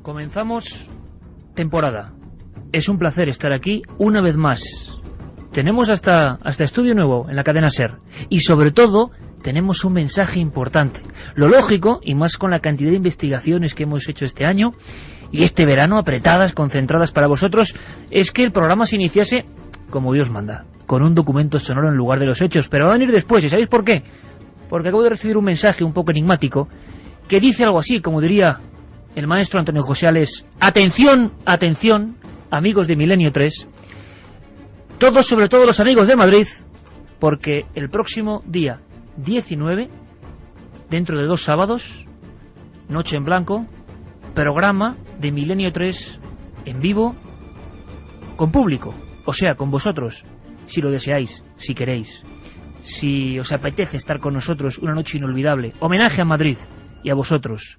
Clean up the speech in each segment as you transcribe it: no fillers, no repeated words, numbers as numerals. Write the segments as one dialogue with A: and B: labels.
A: Comenzamos temporada. Es un placer estar aquí una vez más. Tenemos hasta estudio nuevo en la cadena SER. Y sobre todo, tenemos un mensaje importante. Lo lógico, y más con la cantidad de investigaciones que hemos hecho este año y este verano, apretadas, concentradas para vosotros, es que el programa se iniciase como Dios manda, con un documento sonoro en lugar de los hechos. Pero va a venir después, ¿y sabéis por qué? Porque acabo de recibir un mensaje un poco enigmático que dice algo así, como diría el maestro Antonio José Ales: atención, atención, amigos de Milenio 3, todos, sobre todo los amigos de Madrid, porque el próximo día 19, dentro de 2 sábados, Noche en Blanco, programa de Milenio 3 en vivo, con público, o sea, con vosotros, si lo deseáis, si queréis, si os apetece estar con nosotros, una noche inolvidable, homenaje a Madrid y a vosotros.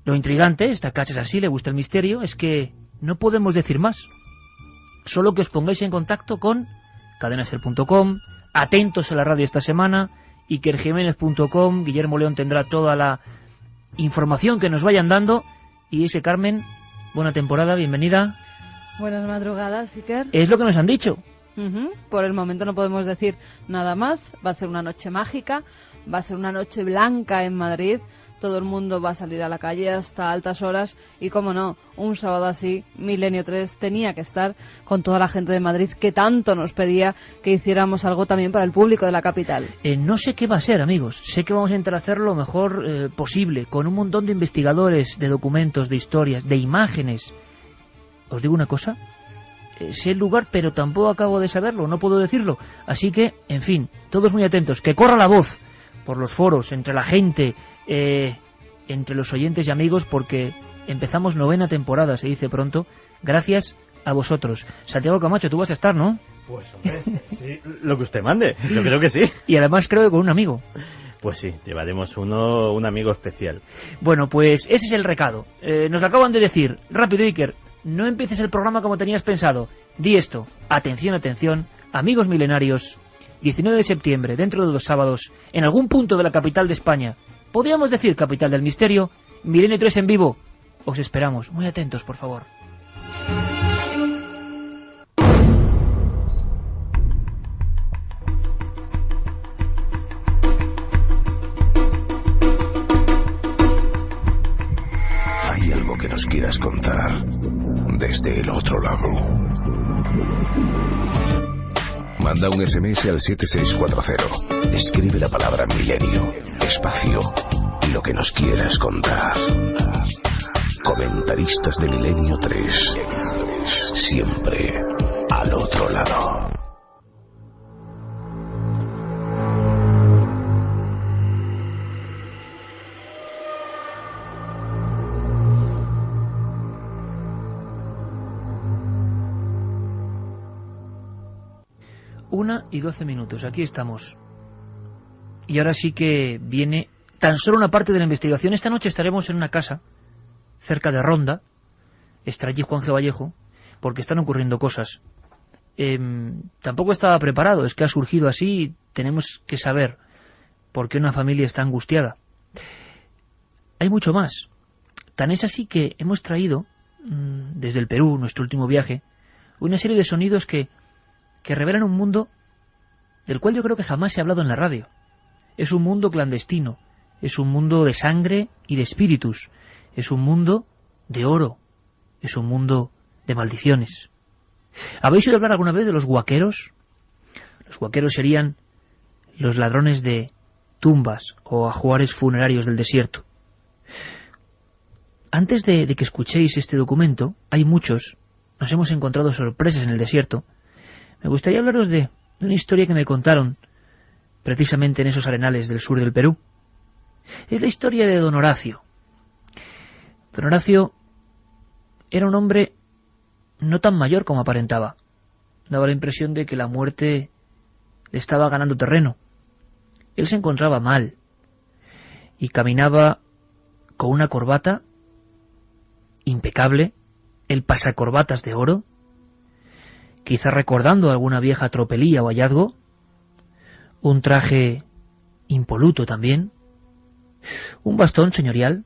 A: Lo intrigante, esta casa es así, le gusta el misterio, es que no podemos decir más, solo que os pongáis en contacto con cadenaser.com, atentos a la radio esta semana, ikerjiménez.com. Guillermo León tendrá toda la información que nos vayan dando. Y ese Carmen, buena temporada, bienvenida.
B: Buenas madrugadas, Iker.
A: Es lo que nos han dicho.
B: Por el momento no podemos decir nada más. Va a ser una noche mágica, va a ser una noche blanca en Madrid. Todo el mundo va a salir a la calle hasta altas horas y, como no, un sábado así, Milenio 3 tenía que estar con toda la gente de Madrid que tanto nos pedía que hiciéramos algo también para el público de la capital.
A: No sé qué va a ser, amigos. Sé que vamos a intentar hacer lo mejor posible, con un montón de investigadores, de documentos, de historias, de imágenes. Os digo una cosa, sé el lugar, pero tampoco acabo de saberlo, no puedo decirlo. Así que, en fin, todos muy atentos, que corra la voz por los foros, entre la gente, entre los oyentes y amigos, porque empezamos 9ª temporada, se dice pronto, gracias a vosotros. Santiago Camacho, tú vas a estar, ¿no?
C: Pues hombre, sí, lo que usted mande, yo creo que sí.
A: Y además creo que con un amigo.
C: Pues sí, llevaremos un amigo especial.
A: Bueno, pues ese es el recado. Nos lo acaban de decir. Rápido, Iker, no empieces el programa como tenías pensado. Di esto. Atención, atención, amigos milenarios. 19 de septiembre, dentro de 2 sábados, en algún punto de la capital de España, podríamos decir capital del misterio, Milenio 3 en vivo. Os esperamos, muy atentos, por favor.
D: ¿Hay algo que nos quieras contar desde el otro lado? Manda un SMS al 7640. Escribe la palabra milenio, espacio y lo que nos quieras contar. Comentaristas de Milenio 3. Siempre al otro lado.
A: Una y 12 minutos, aquí estamos. Y ahora sí que viene tan solo una parte de la investigación. Esta noche estaremos en una casa cerca de Ronda. Estará allí Juan G. Vallejo, porque están ocurriendo cosas. Tampoco estaba preparado, es que ha surgido así y tenemos que saber por qué una familia está angustiada. Hay mucho más. Tan es así que hemos traído, desde el Perú, nuestro último viaje, una serie de sonidos que revelan un mundo del cual yo creo que jamás se ha hablado en la radio. Es un mundo clandestino, es un mundo de sangre y de espíritus, es un mundo de oro, es un mundo de maldiciones. ¿Habéis oído hablar alguna vez de los huaqueros? Los huaqueros serían los ladrones de tumbas o ajuares funerarios del desierto. Antes de que escuchéis este documento, hay muchos, nos hemos encontrado sorpresas en el desierto. Me gustaría hablaros de una historia que me contaron precisamente en esos arenales del sur del Perú. Es la historia de don Horacio. Don Horacio era un hombre no tan mayor como aparentaba. Daba la impresión de que la muerte le estaba ganando terreno. Él se encontraba mal y caminaba con una corbata impecable, el pasacorbatas de oro, quizá recordando alguna vieja tropelía o hallazgo, un traje impoluto también, un bastón señorial,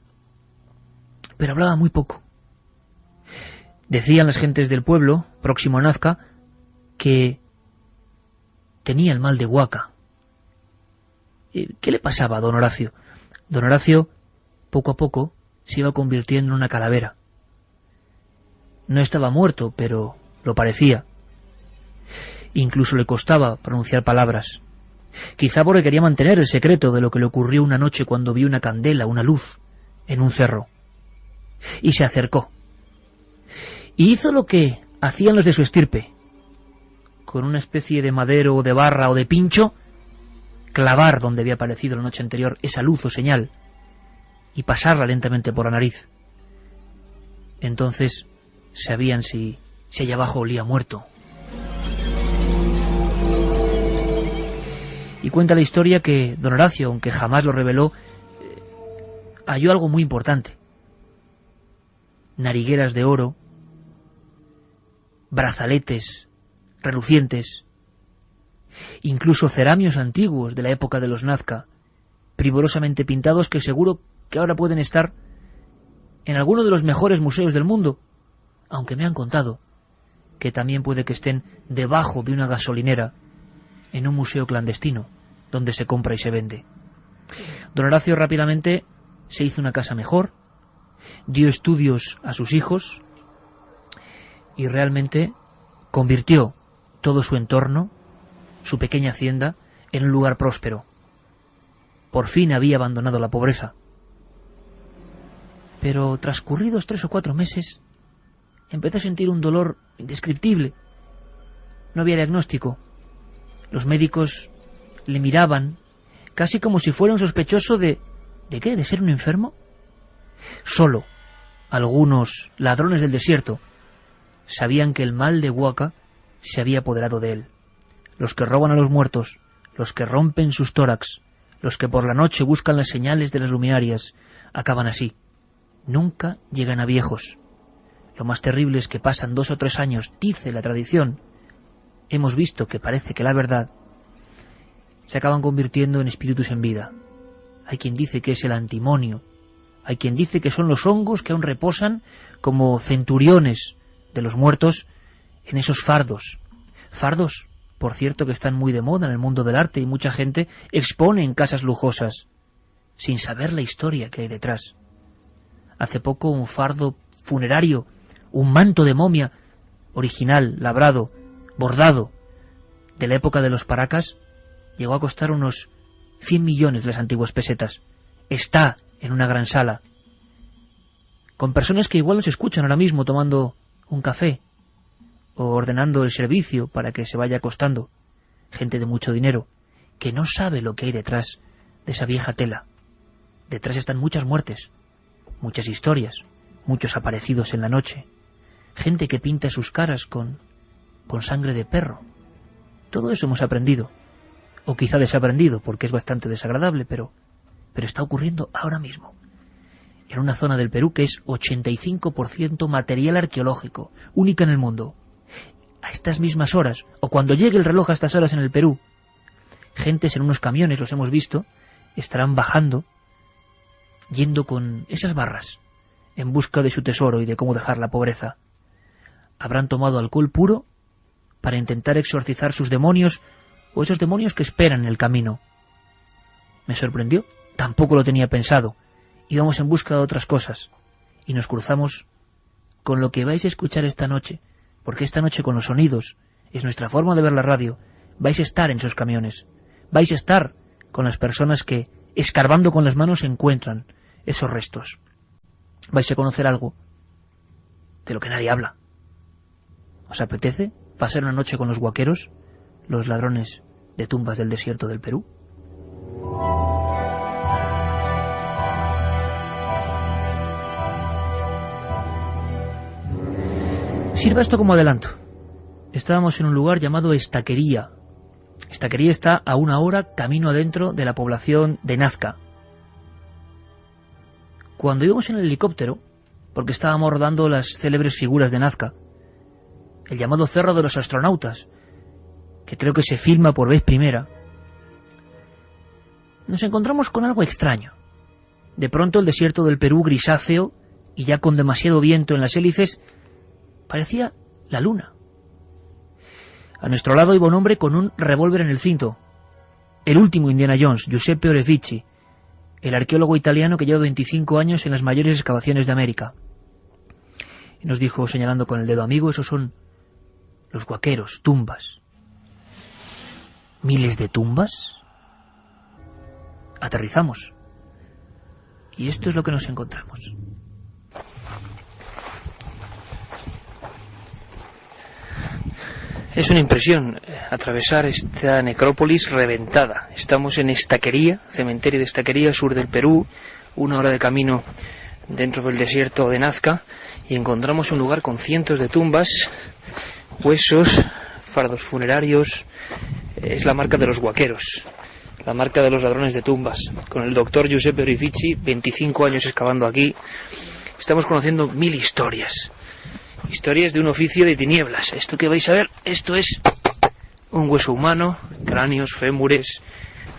A: pero hablaba muy poco. Decían las gentes del pueblo, próximo a Nazca, que tenía el mal de Huaca. ¿Qué le pasaba a don Horacio? Don Horacio, poco a poco, se iba convirtiendo en una calavera. No estaba muerto, pero lo parecía. Incluso le costaba pronunciar palabras. Quizá porque quería mantener el secreto de lo que le ocurrió una noche cuando vio una candela, una luz, en un cerro. Y se acercó. Y hizo lo que hacían los de su estirpe. Con una especie de madero o de barra o de pincho, clavar donde había aparecido la noche anterior esa luz o señal y pasarla lentamente por la nariz. Entonces sabían si allá abajo olía muerto. Y cuenta la historia que don Horacio, aunque jamás lo reveló, halló algo muy importante. Narigueras de oro, brazaletes relucientes, incluso ceramios antiguos de la época de los Nazca, primorosamente pintados, que seguro que ahora pueden estar en alguno de los mejores museos del mundo, aunque me han contado que también puede que estén debajo de una gasolinera en un museo clandestino donde se compra y se vende. Don Horacio rápidamente se hizo una casa mejor, dio estudios a sus hijos y realmente convirtió todo su entorno, su pequeña hacienda, en un lugar próspero. Por fin había abandonado la pobreza. Pero transcurridos 3 o 4 meses, empezó a sentir un dolor indescriptible. No había diagnóstico. Los médicos le miraban casi como si fuera un sospechoso ¿de qué? ¿De ser un enfermo? Solo algunos ladrones del desierto sabían que el mal de Huaca se había apoderado de él. Los que roban a los muertos, los que rompen sus tórax, los que por la noche buscan las señales de las luminarias, acaban así. Nunca llegan a viejos. Lo más terrible es que pasan 2 o 3 años, dice la tradición. Hemos visto que parece que la verdad se acaban convirtiendo en espíritus en vida. Hay quien dice que es el antimonio. Hay quien dice que son los hongos que aún reposan como centuriones de los muertos en esos fardos. Fardos, por cierto, que están muy de moda en el mundo del arte y mucha gente expone en casas lujosas, sin saber la historia que hay detrás. Hace poco un fardo funerario, un manto de momia original, labrado, bordado, de la época de los Paracas, llegó a costar unos 100 millones de las antiguas pesetas. Está en una gran sala, con personas que igual nos escuchan ahora mismo tomando un café o ordenando el servicio para que se vaya acostando. Gente de mucho dinero, que no sabe lo que hay detrás de esa vieja tela. Detrás están muchas muertes, muchas historias, muchos aparecidos en la noche, gente que pinta sus caras con sangre de perro. Todo eso hemos aprendido, o quizá desaprendido, porque es bastante desagradable, pero está ocurriendo ahora mismo, en una zona del Perú que es 85% material arqueológico, única en el mundo. A estas mismas horas, o cuando llegue el reloj a estas horas en el Perú, gentes en unos camiones, los hemos visto, estarán bajando, yendo con esas barras, en busca de su tesoro y de cómo dejar la pobreza. Habrán tomado alcohol puro para intentar exorcizar sus demonios, o esos demonios que esperan en el camino. Me sorprendió, tampoco lo tenía pensado. Íbamos en busca de otras cosas, y nos cruzamos con lo que vais a escuchar esta noche, porque esta noche con los sonidos, es nuestra forma de ver la radio, vais a estar en esos camiones, vais a estar con las personas que, escarbando con las manos, encuentran esos restos. Vais a conocer algo de lo que nadie habla. ¿Os apetece pasar una noche con los huaqueros, los ladrones de tumbas del desierto del Perú? Sirva esto como adelanto. Estábamos en un lugar llamado Estaquería. Estaquería está a 1 hora camino adentro de la población de Nazca. Cuando íbamos en el helicóptero, porque estábamos rodando las célebres figuras de Nazca, el llamado Cerro de los Astronautas, que creo que se filma por vez primera, nos encontramos con algo extraño. De pronto el desierto del Perú grisáceo, y ya con demasiado viento en las hélices, parecía la luna. A nuestro lado iba un hombre con un revólver en el cinto, el último Indiana Jones, Giuseppe Orefici, el arqueólogo italiano que lleva 25 años en las mayores excavaciones de América. Y nos dijo, señalando con el dedo: amigo, esos son los guaqueros, tumbas. ¿Miles de tumbas? Aterrizamos. Y esto es lo que nos encontramos. Es una impresión atravesar esta necrópolis reventada. Estamos en Estaquería, cementerio de Estaquería, sur del Perú, 1 hora de camino dentro del desierto de Nazca, y encontramos un lugar con cientos de tumbas, huesos, fardos funerarios. Es la marca de los guaqueros, la marca de los ladrones de tumbas. Con el doctor Giuseppe Orefici, 25 años excavando aquí, estamos conociendo 1000 historias. Historias de un oficio de tinieblas. Esto que vais a ver, esto es un hueso humano, cráneos, fémures,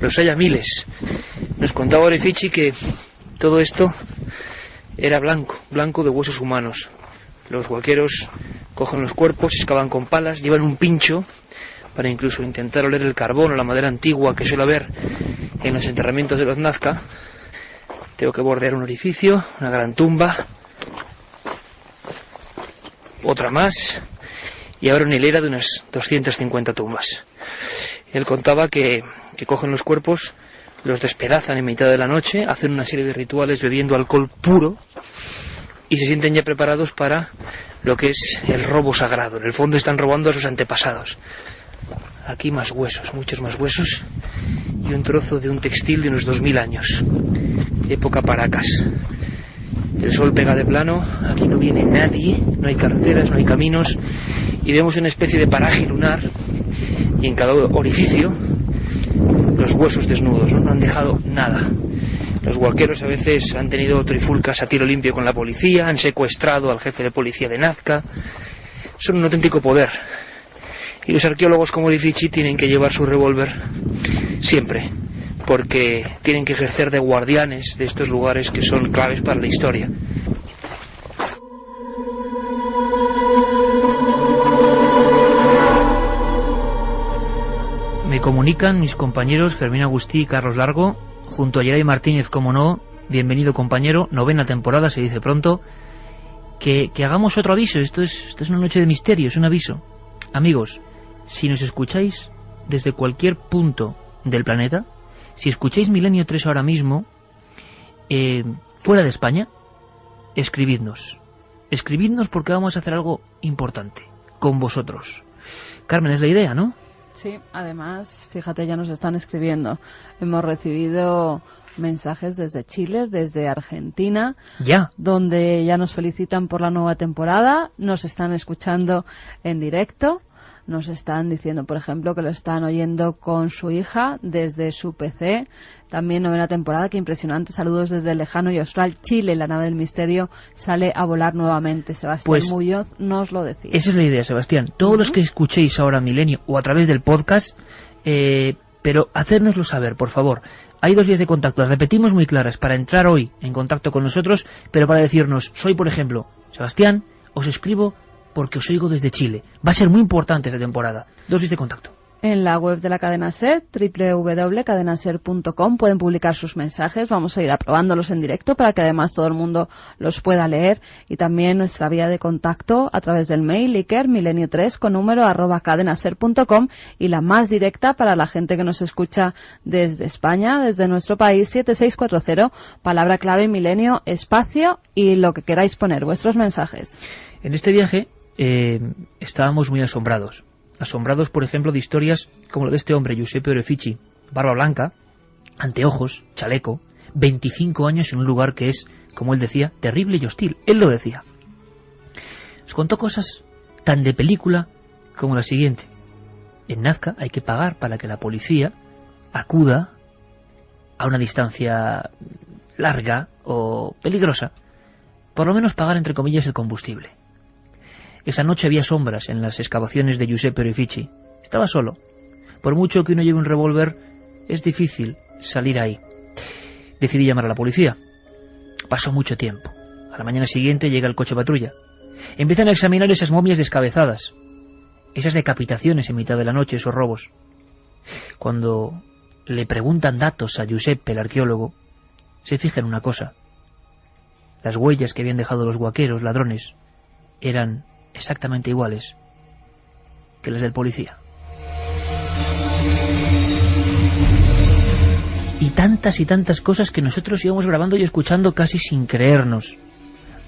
A: los hay a miles. Nos contaba Orefici que todo esto era blanco de huesos humanos. Los guaqueros cogen los cuerpos, excavan con palas, llevan un pincho para incluso intentar oler el carbón o la madera antigua que suele haber en los enterramientos de los Nazca. Tengo que bordear un orificio, una gran tumba, otra más, y ahora una hilera de unas 250 tumbas. Él contaba que cogen los cuerpos, los despedazan en mitad de la noche, hacen una serie de rituales bebiendo alcohol puro y se sienten ya preparados para lo que es el robo sagrado. En el fondo están robando a sus antepasados. Aquí más huesos, muchos más huesos, y un trozo de un textil de unos 2000 años, época Paracas. El sol pega de plano, aquí no viene nadie, no hay carreteras, no hay caminos, y vemos una especie de paraje lunar, y en cada orificio los huesos desnudos, no han dejado nada. Los guaqueros a veces han tenido trifulcas a tiro limpio con la policía, han secuestrado al jefe de policía de Nazca. Son un auténtico poder. Y los arqueólogos como Orefici tienen que llevar su revólver siempre, porque tienen que ejercer de guardianes de estos lugares que son claves para la historia. Me comunican mis compañeros Fermín Agustí y Carlos Largo, junto a Geray Martínez, como no, bienvenido compañero, 9ª temporada, se dice pronto, que hagamos otro aviso. Esto es una noche de misterio, es un aviso. Amigos, si nos escucháis desde cualquier punto del planeta, si escucháis Milenio 3 ahora mismo, fuera de España, escribidnos. Escribidnos porque vamos a hacer algo importante con vosotros. Carmen, es la idea, ¿no?
B: Sí, además, fíjate, ya nos están escribiendo. Hemos recibido mensajes desde Chile, desde Argentina, donde ya nos felicitan por la nueva temporada, nos están escuchando en directo. Nos están diciendo, por ejemplo, que lo están oyendo con su hija desde su PC. También 9ª temporada, qué impresionante. Saludos desde el lejano y austral Chile. La nave del misterio sale a volar nuevamente. Sebastián Muñoz nos lo decía. Esa
A: es la idea, Sebastián. Todos los que escuchéis ahora Milenio o a través del podcast, pero hacérnoslo saber, por favor. Hay 2 vías de contacto, las repetimos muy claras, para entrar hoy en contacto con nosotros, pero para decirnos, soy, por ejemplo, Sebastián, os escribo porque os oigo desde Chile. Va a ser muy importante esta temporada. 2 vías de contacto. En la web de la cadena SER, www.cadenaser.com, pueden publicar sus mensajes. Vamos a ir aprobándolos en directo para que además todo el mundo los pueda leer. Y también nuestra vía de contacto a través del mail, Iker, milenio3, con número @cadenaser.com, y la más directa para la gente que nos escucha desde España, desde nuestro país, 7640, palabra clave milenio, espacio y lo que queráis poner, vuestros mensajes. En este viaje estábamos muy asombrados, por ejemplo, de historias como la de este hombre, Giuseppe Orefici, barba blanca, anteojos, chaleco, 25 años en un lugar que es, como él decía, terrible y hostil. Él lo decía. Nos contó cosas tan de película como la siguiente. En Nazca hay que pagar para que la policía acuda a una distancia larga o peligrosa, por lo menos pagar, entre comillas, el combustible. Esa noche había sombras en las excavaciones de Giuseppe Orefici. Estaba solo. Por mucho que uno lleve un revólver, es difícil salir ahí. Decidí llamar a la policía. Pasó mucho tiempo. A la mañana siguiente llega el coche patrulla. Empiezan a examinar esas momias descabezadas, esas decapitaciones en mitad de la noche, esos robos. Cuando le preguntan datos a Giuseppe, el arqueólogo, se fija en una cosa. Las huellas que habían dejado los guaqueros, ladrones, eran exactamente iguales que las del policía. Y tantas cosas que nosotros íbamos grabando y escuchando casi sin creernos,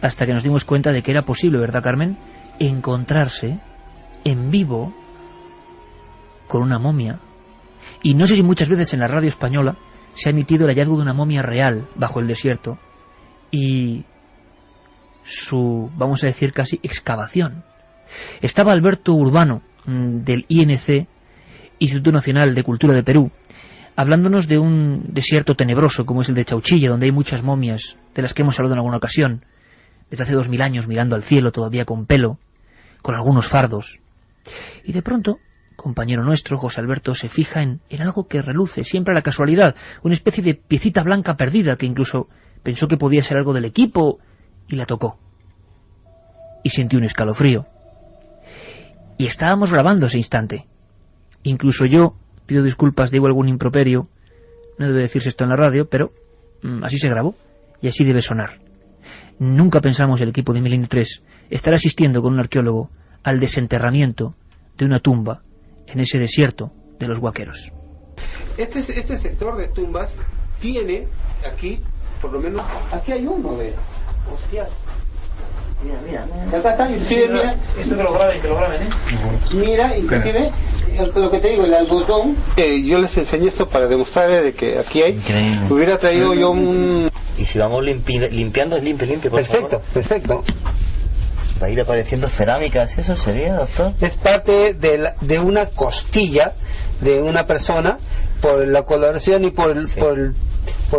A: hasta que nos dimos cuenta de que era posible, ¿verdad, Carmen?, encontrarse en vivo con una momia. Y no sé si muchas veces en la radio española se ha emitido el hallazgo de una momia real bajo el desierto y su, vamos a decir, casi excavación. Estaba Alberto Urbano, del INC, Instituto Nacional de Cultura de Perú, hablándonos de un desierto tenebroso como es el de Chauchilla, donde hay muchas momias de las que hemos hablado en alguna ocasión, desde hace 2000 años mirando al cielo todavía con pelo, con algunos fardos. Y de pronto, compañero nuestro, José Alberto, se fija en algo que reluce, siempre a la casualidad, una especie de piecita blanca perdida que incluso pensó que podía ser algo del equipo y la tocó. Y sintió un escalofrío. Y estábamos grabando ese instante. Incluso yo, pido disculpas, digo algún improperio, no debe decirse esto en la radio, pero así se grabó y así debe sonar. Nunca pensamos el equipo de Milenio 3 estar asistiendo con un arqueólogo al desenterramiento de una tumba en ese desierto de los Guaqueros.
E: Este sector de tumbas tiene aquí, por lo menos, aquí hay uno de... Hostias. Mira. Acá está, inclusive, mira.
A: Esto que lo graben, ¿eh?
E: Mira, inclusive, lo que te digo, el algodón. Yo les enseñé esto para demostrarles de que aquí hay.
F: Increíble.
E: Hubiera traído yo un...
F: Y si vamos limpiando, es limpio, por favor.
E: Perfecto.
F: Va a ir apareciendo cerámicas, ¿eso sería, doctor?
E: Es parte de una costilla de una persona, por la coloración y por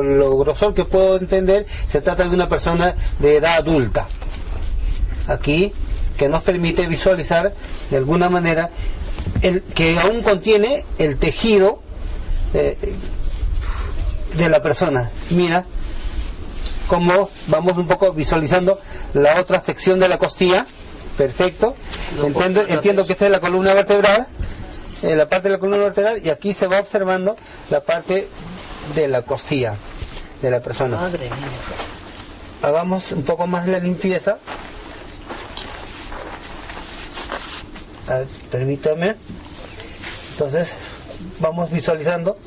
E: lo grosor que puedo entender, se trata de una persona de edad adulta. Aquí, que nos permite visualizar de alguna manera que aún contiene el tejido de la persona. Mira cómo vamos un poco visualizando la otra sección de la costilla. Perfecto. Entiendo que esta es la columna vertebral, la parte de la columna vertebral, y aquí se va observando la parte de la costilla de la persona.
A: Madre mía.
E: Hagamos un poco más la limpieza. Permítame. Entonces vamos visualizando.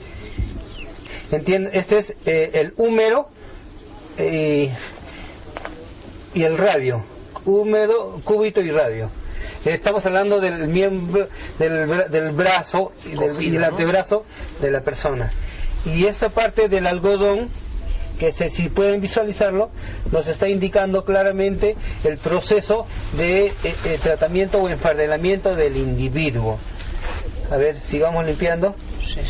E: Este es el húmero y el radio. Húmero, cúbito y radio. Estamos hablando del miembro, del brazo y del antebrazo de la persona. Y esta parte del algodón, que si pueden visualizarlo, nos está indicando claramente el proceso de tratamiento o enfardelamiento del individuo. A ver, sigamos limpiando.
A: Sí.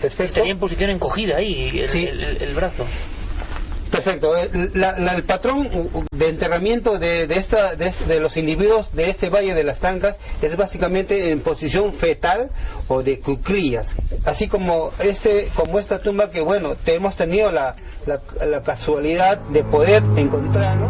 E: Perfecto.
A: Estaría en posición encogida ahí, el brazo.
E: Perfecto. El patrón de enterramiento de los individuos de este Valle de las Trancas es básicamente en posición fetal o de cuclillas, así como esta tumba que, bueno, hemos tenido la casualidad de poder encontrarlo.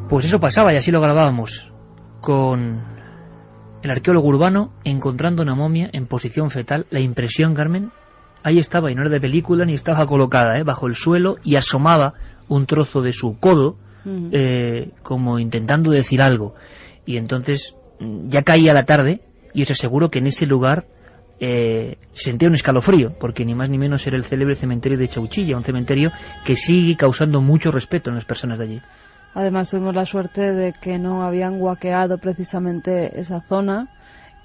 A: Pues eso pasaba y así lo grabábamos, con el arqueólogo Urbano encontrando una momia en posición fetal. La impresión, Carmen, ahí estaba, y no era de película ni estaba colocada, bajo el suelo, y asomaba un trozo de su codo, como intentando decir algo. Y entonces ya caía la tarde y os aseguro que en ese lugar sentía un escalofrío, porque ni más ni menos era el célebre cementerio de Chauchilla, un cementerio que sigue causando mucho respeto en las personas de allí.
B: Además tuvimos la suerte de que no habían guaqueado precisamente esa zona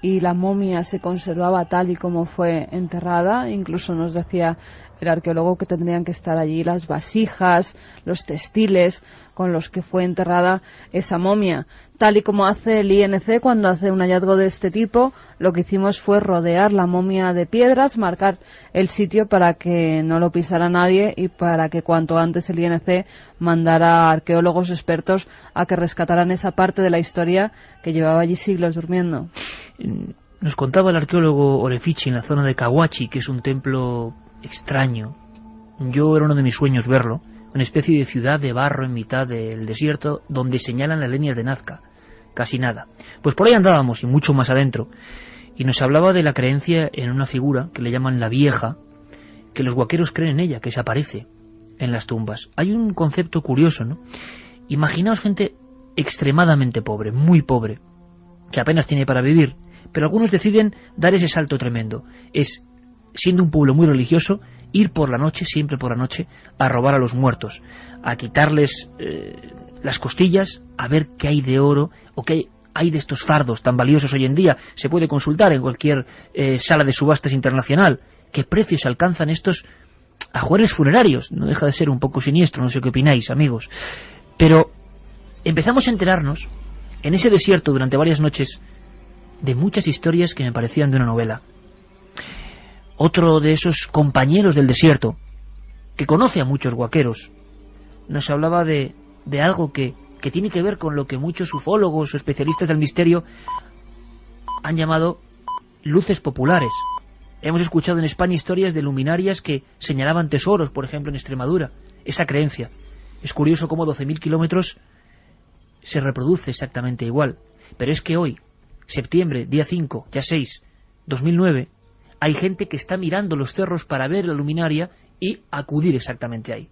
B: y la momia se conservaba tal y como fue enterrada. Incluso nos decía el arqueólogo que tendrían que estar allí las vasijas, los textiles con los que fue enterrada esa momia. Tal y como hace el INC cuando hace un hallazgo de este tipo, lo que hicimos fue rodear la momia de piedras, marcar el sitio para que no lo pisara nadie y para que cuanto antes el INC mandara a arqueólogos expertos a que rescataran esa parte de la historia que llevaba allí siglos durmiendo.
A: Nos contaba el arqueólogo Orefici en la zona de Cahuachi, que es un templo extraño. Yo era uno de mis sueños verlo, una especie de ciudad de barro en mitad del desierto donde señalan las líneas de Nazca. Casi nada. Pues por ahí andábamos y mucho más adentro. Y nos hablaba de la creencia en una figura que le llaman la Vieja, que los huaqueros creen en ella, que se aparece en las tumbas. Hay un concepto curioso, ¿no? Imaginaos gente extremadamente pobre, muy pobre, que apenas tiene para vivir, pero algunos deciden dar ese salto tremendo. Es, siendo un pueblo muy religioso, ir por la noche, siempre por la noche, a robar a los muertos, a quitarles las costillas, a ver qué hay de oro o qué hay de estos fardos tan valiosos hoy en día. Se puede consultar en cualquier sala de subastas internacional qué precios alcanzan estos ajuares funerarios. No deja de ser un poco siniestro, no sé qué opináis, amigos. Pero empezamos a enterarnos en ese desierto durante varias noches de muchas historias que me parecían de una novela. Otro de esos compañeros del desierto, que conoce a muchos huaqueros, nos hablaba de algo que tiene que ver con lo que muchos ufólogos o especialistas del misterio han llamado luces populares. Hemos escuchado en España historias de luminarias que señalaban tesoros, por ejemplo en Extremadura. Esa creencia. Es curioso cómo 12.000 kilómetros se reproduce exactamente igual. Pero es que hoy, septiembre, día 5, ya 6, 2009, hay gente que está mirando los cerros para ver la luminaria y acudir exactamente ahí.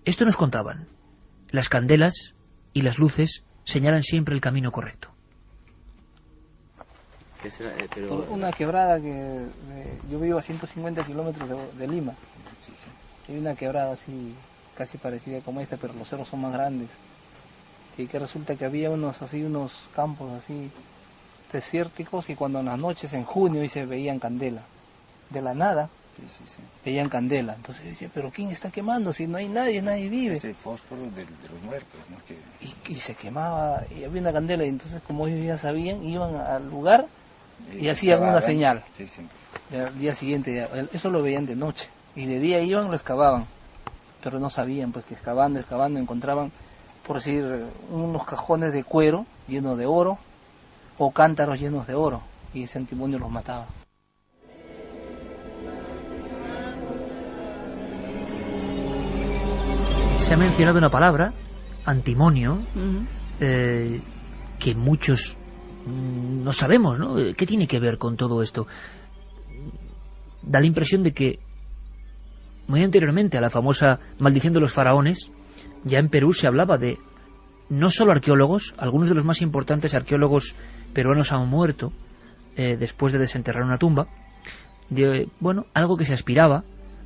A: Esto nos contaban. Las candelas y las luces señalan siempre el camino correcto.
G: ¿Qué será?
E: Una quebrada que yo vivo a 150 kilómetros de Lima. Hay una quebrada así, casi parecida como esta, pero los cerros son más grandes. Y que resulta que había unos campos así desérticos, y cuando en las noches, en junio, y se veían candela. De la nada, veían candela. Entonces decía, ¿pero quién está quemando? Si no hay nadie, nadie vive.
H: Es el fósforo de los muertos, ¿no?
E: Y se quemaba, y había una candela, y entonces como ellos ya sabían, iban al lugar y hacían una señal. Y al día siguiente, eso lo veían de noche. Y de día iban, lo excavaban. Pero no sabían, pues que excavando, encontraban, por decir, unos cajones de cuero llenos de oro, o cántaros llenos de oro, y ese antimonio los mataba.
A: Se ha mencionado una palabra, antimonio, que muchos no sabemos, ¿no? ¿Qué tiene que ver con todo esto? Da la impresión de que muy anteriormente a la famosa maldición de los faraones, ya en Perú se hablaba de no solo arqueólogos, algunos de los más importantes arqueólogos peruanos han muerto después de desenterrar una tumba, de, bueno, algo que se aspiraba,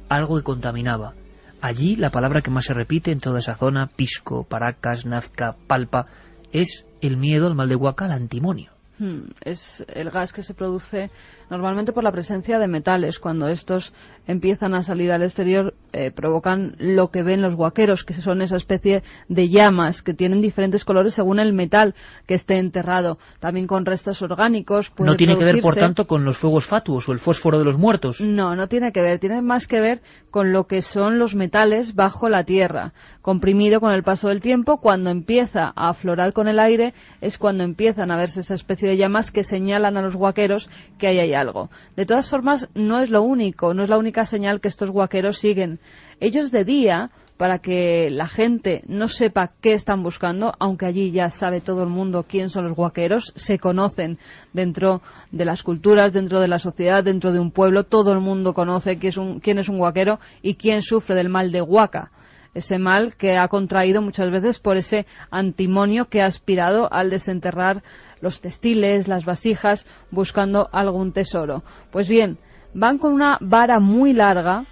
A: algo que contaminaba. Allí la palabra que más se repite en toda esa zona, Pisco, Paracas, Nazca, Palpa, es el miedo al mal de Huaca, al antimonio.
B: Es el gas que se produce normalmente por la presencia de metales. Cuando estos empiezan a salir al exterior, provocan lo que ven los huaqueros, que son esa especie de llamas que tienen diferentes colores según el metal que esté enterrado. También con restos orgánicos puede
A: No tiene que ver, por
B: producirse.
A: tanto, con los fuegos fatuos o el fósforo de los muertos.
B: No tiene que ver. Tiene más que ver con lo que son los metales bajo la tierra. Comprimido con el paso del tiempo, cuando empieza a aflorar con el aire, es cuando empiezan a verse esa especie de llamas que señalan a los huaqueros que ahí hay algo. De todas formas, no es lo único, no es la única señal que estos huaqueros siguen. Ellos de día, para que la gente no sepa qué están buscando, aunque allí ya sabe todo el mundo quién son los huaqueros, se conocen dentro de las culturas, dentro de la sociedad, dentro de un pueblo, todo el mundo conoce quién es un huaquero y quién sufre del mal de Huaca. Ese mal que ha contraído muchas veces por ese antimonio que ha aspirado al desenterrar los textiles, las vasijas, buscando algún tesoro. Pues bien, van con una vara muy larga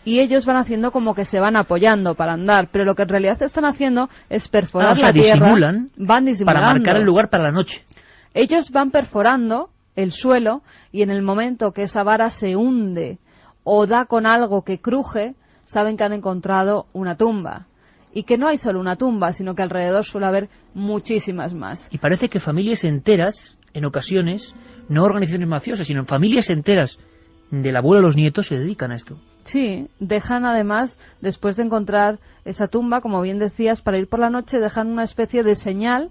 B: y ellos van haciendo como que se van apoyando para andar, pero lo que en realidad están haciendo es perforar la tierra. Van disimulando
A: para marcar el lugar para la noche.
B: Ellos van perforando el suelo y en el momento que esa vara se hunde o da con algo que cruje, saben que han encontrado una tumba. Y que no hay solo una tumba, sino que alrededor suele haber muchísimas más.
A: Y parece que familias enteras, en ocasiones, no organizaciones mafiosas, sino familias enteras, del abuelo a los nietos, se dedican a esto.
B: Sí, dejan además, después de encontrar esa tumba, como bien decías, para ir por la noche, dejan una especie de señal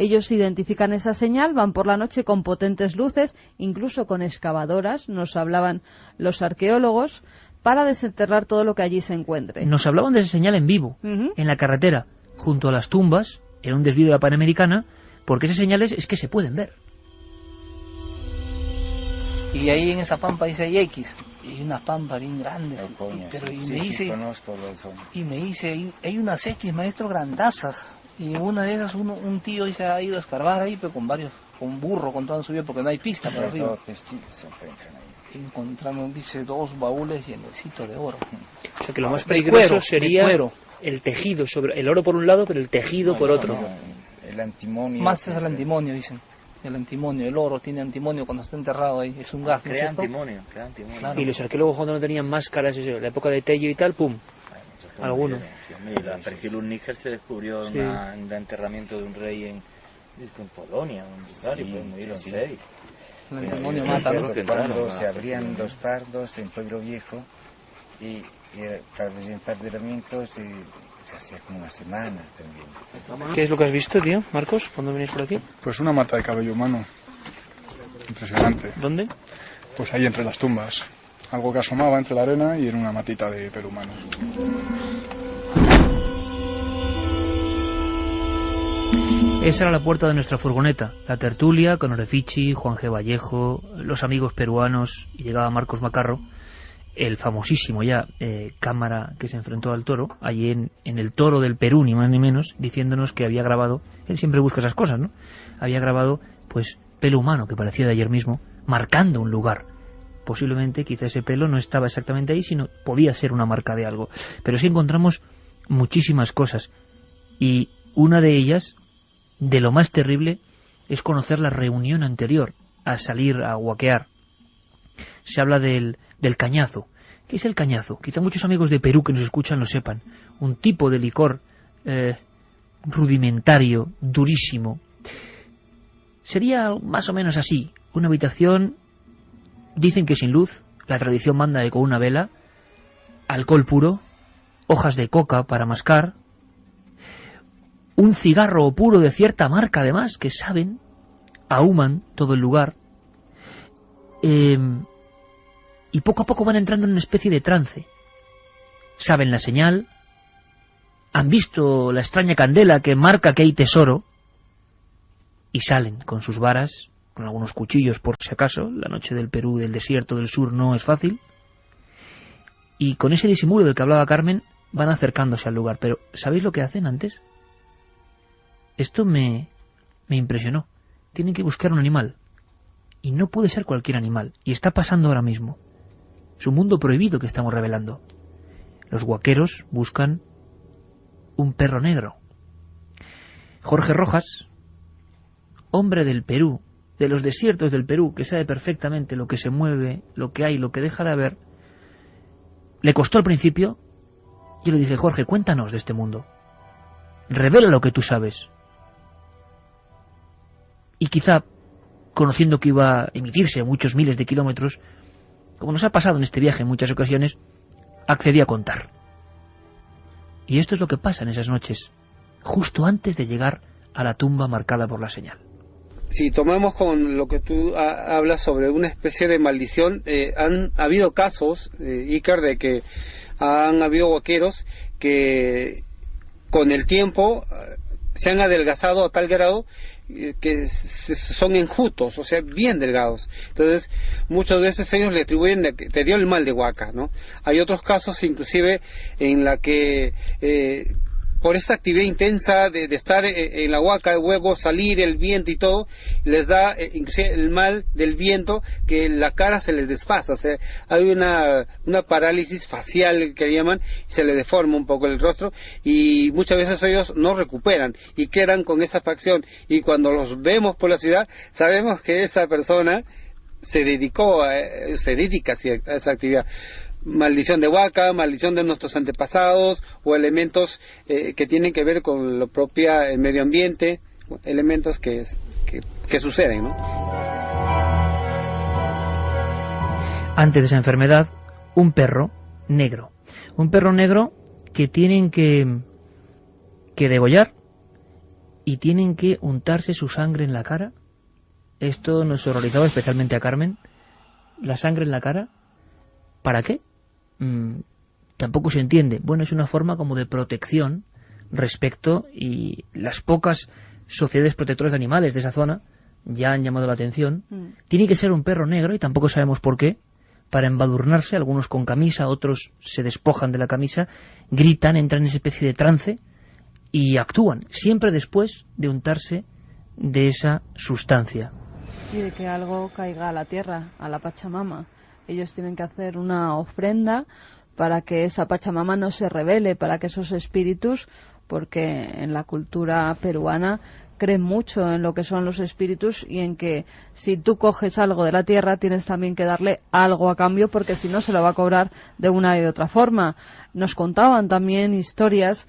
B: Ellos identifican esa señal, van por la noche con potentes luces, incluso con excavadoras, nos hablaban los arqueólogos, para desenterrar todo lo que allí se encuentre.
A: Nos hablaban de esa señal en vivo, en la carretera, junto a las tumbas, en un desvío de la Panamericana, porque esas señales es que se pueden ver.
G: Y ahí en esa pampa dice hay X, y una pampa bien grande. Y me dice, hay unas X, maestro, grandazas. Y en una de esas un tío se ha ido a escarbar ahí, pero con burro, con todo subido, porque no hay pista para arriba. Encontramos, dice, 2 baúles llenecitos de oro.
A: O sea que lo más peligroso sería el tejido, sobre el oro por un lado, pero el tejido por otro.
H: El antimonio.
G: Más es el antimonio, dicen. El antimonio, el oro tiene antimonio cuando está enterrado ahí, es un gas.
F: Crea antimonio.
A: Claro. Y los arqueólogos cuando no tenían máscaras, en la época de Tello y tal, ¡pum! Alguno.
F: La Ferkilus Níger se descubrió en un enterramiento de un rey en Polonia, en Bulgaria, pues murieron 6.
G: El antimonio mata, ¿no?
H: Cuando se abrían los fardos en Pueblo Viejo y para los enfarderamientos se hacía como una semana también.
A: ¿Qué es lo que has visto, tío, Marcos, cuando venís por aquí?
I: Pues una mata de cabello humano. Impresionante.
A: ¿Dónde?
I: Pues ahí entre las tumbas. Algo que asomaba entre la arena y era una matita de pelo humano.
A: Esa era la puerta de nuestra furgoneta, la tertulia con Orefici, Juan G. Vallejo, los amigos peruanos, y llegaba Marcos Macarro, el famosísimo ya cámara que se enfrentó al toro, allí en el Toro del Perú, ni más ni menos, diciéndonos que había grabado, él siempre busca esas cosas, ¿no? Había grabado, pues, pelo humano que parecía de ayer mismo, marcando un lugar. Posiblemente, quizá ese pelo no estaba exactamente ahí, sino podía ser una marca de algo. Pero sí encontramos muchísimas cosas, y una de ellas, de lo más terrible, es conocer la reunión anterior a salir a huaquear. Se habla del cañazo. ¿Qué es el cañazo? Quizá muchos amigos de Perú que nos escuchan lo sepan. Un tipo de licor rudimentario, durísimo. Sería más o menos así. Una habitación, dicen que sin luz, la tradición manda de con una vela, alcohol puro, hojas de coca para mascar, un cigarro puro de cierta marca además, que saben, ahuman todo el lugar, y poco a poco van entrando en una especie de trance. Saben la señal, han visto la extraña candela que marca que hay tesoro, y salen con sus varas, con algunos cuchillos por si acaso. La noche del Perú, del desierto del sur, no es fácil, y con ese disimulo del que hablaba Carmen, van acercándose al lugar. Pero ¿sabéis lo que hacen antes? Esto me impresionó. Tienen que buscar un animal. Y no puede ser cualquier animal. Y está pasando ahora mismo. Es un mundo prohibido que estamos revelando. Los huaqueros buscan un perro negro. Jorge Rojas, hombre del Perú, de los desiertos del Perú, que sabe perfectamente lo que se mueve, lo que hay, lo que deja de haber, le costó al principio. Yo le dije, Jorge, cuéntanos de este mundo. Revela lo que tú sabes. Y quizá, conociendo que iba a emitirse a muchos miles de kilómetros, como nos ha pasado en este viaje en muchas ocasiones, accedí a contar. Y esto es lo que pasa en esas noches, justo antes de llegar a la tumba marcada por la señal.
E: Si tomamos con lo que tú hablas sobre una especie de maldición, han habido casos, Iker, de que han habido huaqueros que con el tiempo se han adelgazado a tal grado que son enjutos, o sea, bien delgados. Entonces, muchas veces ellos le atribuyen de que te dio el mal de Huaca, ¿no? Hay otros casos, inclusive, en la que por esta actividad intensa de estar en la Huaca, luego salir el viento y todo, les da inclusive el mal del viento, que la cara se les desfasa, o sea, hay una parálisis facial que llaman, se les deforma un poco el rostro, y muchas veces ellos no recuperan y quedan con esa facción, y cuando los vemos por la ciudad, sabemos que esa persona se dedica a esa actividad. Maldición de Huaca, maldición de nuestros antepasados, o elementos que tienen que ver con lo propio el medio ambiente, elementos que suceden, ¿no?
A: Antes de esa enfermedad, un perro negro que tienen que degollar y tienen que untarse su sangre en la cara. Esto nos horrorizaba especialmente a Carmen. La sangre en la cara, ¿para qué? Tampoco se entiende. Bueno, es una forma como de protección respecto, y las pocas sociedades protectoras de animales de esa zona ya han llamado la atención. Tiene que ser un perro negro, y tampoco sabemos por qué, para embadurnarse, algunos con camisa, otros se despojan de la camisa, gritan, entran en esa especie de trance y actúan, siempre después de untarse de esa sustancia.
B: Y de que algo caiga a la tierra, a la Pachamama. Ellos tienen que hacer una ofrenda para que esa Pachamama no se rebele, para que esos espíritus, porque en la cultura peruana creen mucho en lo que son los espíritus y en que si tú coges algo de la tierra tienes también que darle algo a cambio, porque si no se lo va a cobrar de una y de otra forma. Nos contaban también historias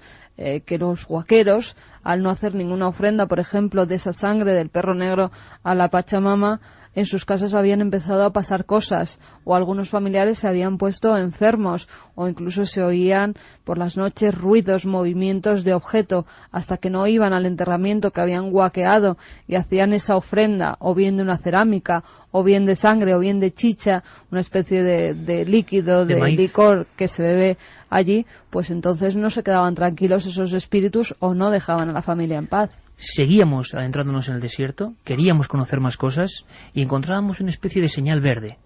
B: que los huaqueros, al no hacer ninguna ofrenda, por ejemplo, de esa sangre del perro negro a la Pachamama, en sus casas habían empezado a pasar cosas, o algunos familiares se habían puesto enfermos, o incluso se oían por las noches ruidos, movimientos de objeto, hasta que no iban al enterramiento que habían guaqueado y hacían esa ofrenda, o bien de una cerámica, o bien de sangre, o bien de chicha, una especie de líquido, de licor que se bebe allí, pues entonces no se quedaban tranquilos esos espíritus o no dejaban a la familia en paz.
A: Seguíamos adentrándonos en el desierto, queríamos conocer más cosas y encontrábamos una especie de señal verde.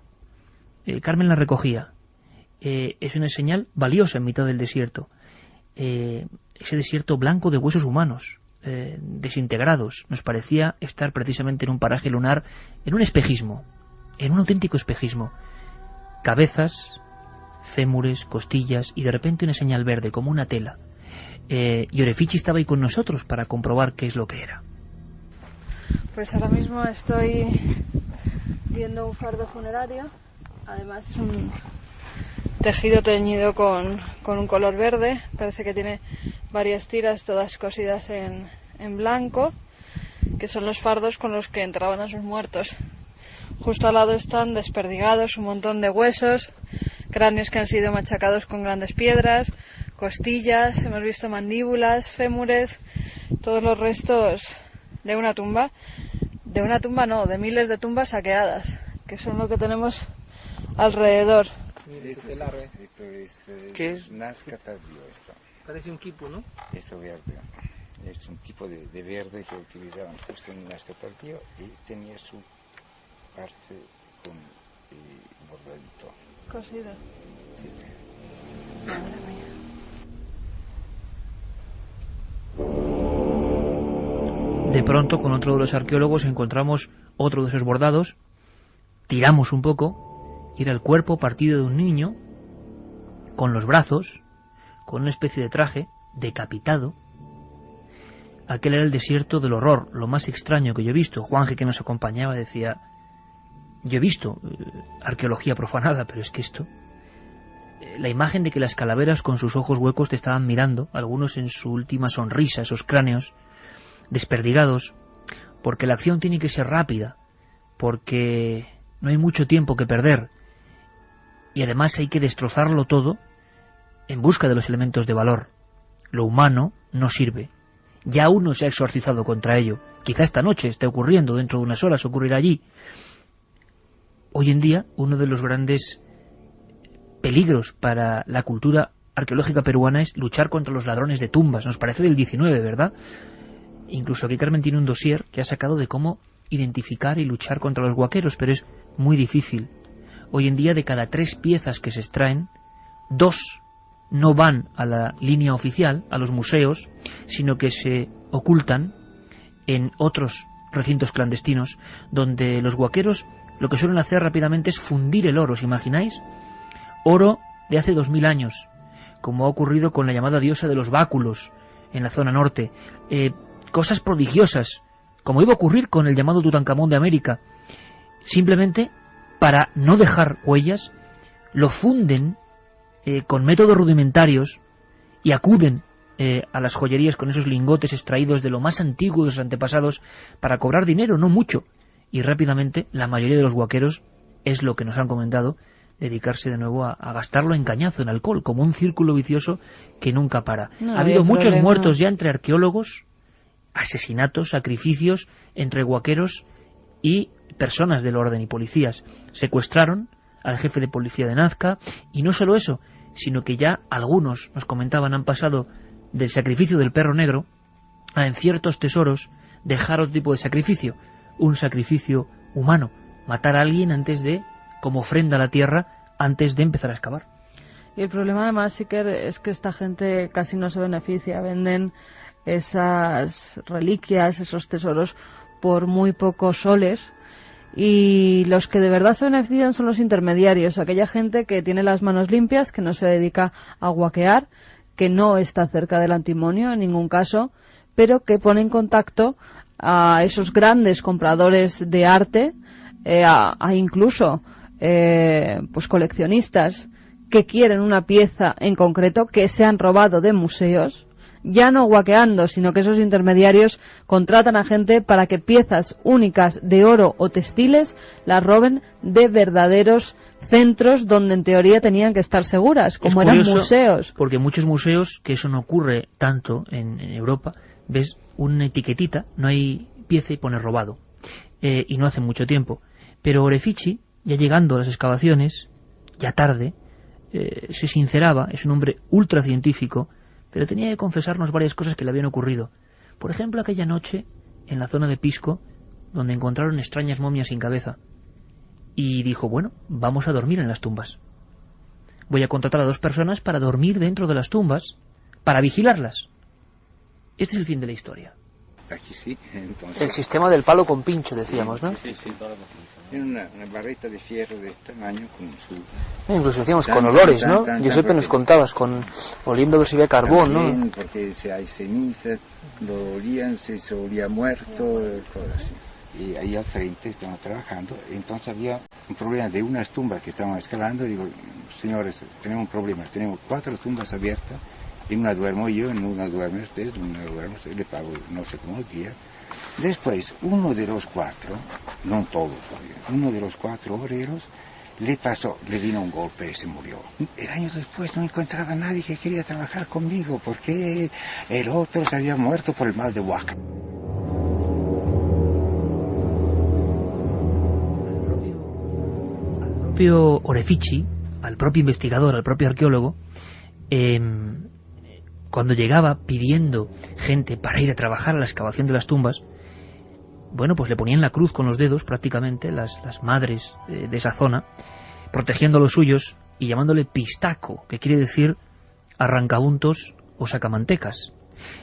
A: Carmen la recogía. Es una señal valiosa en mitad del desierto. Ese desierto blanco de huesos humanos, desintegrados. Nos parecía estar precisamente en un paraje lunar, en un espejismo, en un auténtico espejismo. Cabezas, fémures, costillas y de repente una señal verde, como una tela. Y Orefichi estaba ahí con nosotros para comprobar qué es lo que era.
B: Pues ahora mismo estoy viendo un fardo funerario. Además es un tejido teñido con un color verde. Parece que tiene varias tiras, todas cosidas en blanco, que son los fardos con los que enterraban a sus muertos. Justo al lado están desperdigados un montón de huesos, cráneos que han sido machacados con grandes piedras, costillas, hemos visto mandíbulas, fémures, todos los restos de una tumba. De una tumba no, de miles de tumbas saqueadas, que son lo que tenemos alrededor.
H: ¿Qué es? Nazca tardío esto.
G: Parece un quipu, ¿no?
H: Esto verde. Es un tipo de verde que utilizaban justo en Nazca tardío y tenía su parte con bordadito.
B: Cosido.
H: Sí.
A: De pronto, con otro de los arqueólogos, encontramos otro de esos bordados, tiramos un poco, y era el cuerpo partido de un niño, con los brazos, con una especie de traje, decapitado. Aquel era el desierto del horror, lo más extraño que yo he visto. Juanje, que nos acompañaba, decía: yo he visto arqueología profanada, pero es que esto... La imagen de que las calaveras con sus ojos huecos te estaban mirando, algunos en su última sonrisa, esos cráneos desperdigados, porque la acción tiene que ser rápida, porque no hay mucho tiempo que perder, y además hay que destrozarlo todo en busca de los elementos de valor. Lo humano no sirve. Ya uno se ha exorcizado contra ello. Quizá esta noche esté ocurriendo, dentro de unas horas ocurrirá allí. Hoy en día, uno de los grandes peligros para la cultura arqueológica peruana es luchar contra los ladrones de tumbas. Nos parece del 19, ¿verdad? Incluso aquí Carmen tiene un dossier que ha sacado de cómo identificar y luchar contra los huaqueros, pero es muy difícil. Hoy en día, de cada 3 piezas que se extraen, 2 no van a la línea oficial, a los museos, sino que se ocultan en otros recintos clandestinos, donde los huaqueros lo que suelen hacer rápidamente es fundir el oro. ¿Os imagináis? Oro de hace 2000 años, como ha ocurrido con la llamada diosa de los báculos en la zona norte. Cosas prodigiosas, como iba a ocurrir con el llamado Tutankamón de América. Simplemente, para no dejar huellas, lo funden con métodos rudimentarios y acuden a las joyerías con esos lingotes extraídos de lo más antiguo de sus antepasados para cobrar dinero, no mucho. Y rápidamente la mayoría de los huaqueros, es lo que nos han comentado, dedicarse de nuevo a gastarlo en cañazo, en alcohol, como un círculo vicioso que nunca para. Ha habido muchos muertos ya entre arqueólogos asesinatos, sacrificios entre guaqueros y personas del orden y policías. Secuestraron al jefe de policía de Nazca, y no solo eso, sino que ya algunos, nos comentaban, han pasado del sacrificio del perro negro a, en ciertos tesoros, dejar otro tipo de sacrificio, un sacrificio humano, matar a alguien antes de, como ofrenda a la tierra, antes de empezar a excavar.
B: Y el problema además, Iker, es que esta gente casi no se beneficia, venden esas reliquias, esos tesoros, por muy pocos soles, y los que de verdad se benefician son los intermediarios, aquella gente que tiene las manos limpias, que no se dedica a guaquear, que no está cerca del antimonio en ningún caso, pero que pone en contacto a esos grandes compradores de arte, a incluso pues coleccionistas que quieren una pieza en concreto que se han robado de museos, ya no guaqueando, sino que esos intermediarios contratan a gente para que piezas únicas de oro o textiles las roben de verdaderos centros donde en teoría tenían que estar seguras, como eran museos.
A: Porque muchos museos, que eso no ocurre tanto en Europa, ves una etiquetita, no hay pieza y pone robado, y no hace mucho tiempo. Pero Orefici, ya llegando a las excavaciones, ya tarde, se sinceraba, es un hombre ultracientífico, pero tenía que confesarnos varias cosas que le habían ocurrido. Por ejemplo, aquella noche, en la zona de Pisco, donde encontraron extrañas momias sin cabeza. Y dijo, bueno, vamos a dormir en las tumbas. Voy a contratar a 2 personas para dormir dentro de las tumbas, para vigilarlas. Este es el fin de la historia.
H: Aquí sí, entonces...
A: El sistema del palo con pincho, decíamos, ¿no?
H: Sí, palo con pincho. Tiene una barreta de fierro de este tamaño con su...
A: Incluso decíamos con olores, ¿no? Giuseppe nos contabas, oliendo a ver si había carbón,
H: también,
A: ¿no?
H: Porque si hay ceniza, lo olían, si se olía muerto, cosas así. Y ahí al frente estamos trabajando, entonces había un problema de unas tumbas que estaban escalando, y digo, señores, tenemos un problema, tenemos 4 tumbas abiertas, en una duermo yo, en una duerme usted, en una duerme usted, le pago no sé cómo día. Después, uno de los 4, no todos, uno de los 4 obreros le vino un golpe y se murió. El año después no encontraba a nadie que quería trabajar conmigo, porque el otro se había muerto por el mal de Huaca.
A: Al propio Orefici, al propio investigador, al propio arqueólogo, cuando llegaba pidiendo gente para ir a trabajar a la excavación de las tumbas, bueno, pues le ponían la cruz con los dedos prácticamente, las madres de esa zona, protegiendo a los suyos y llamándole pistaco, que quiere decir arrancabuntos o sacamantecas.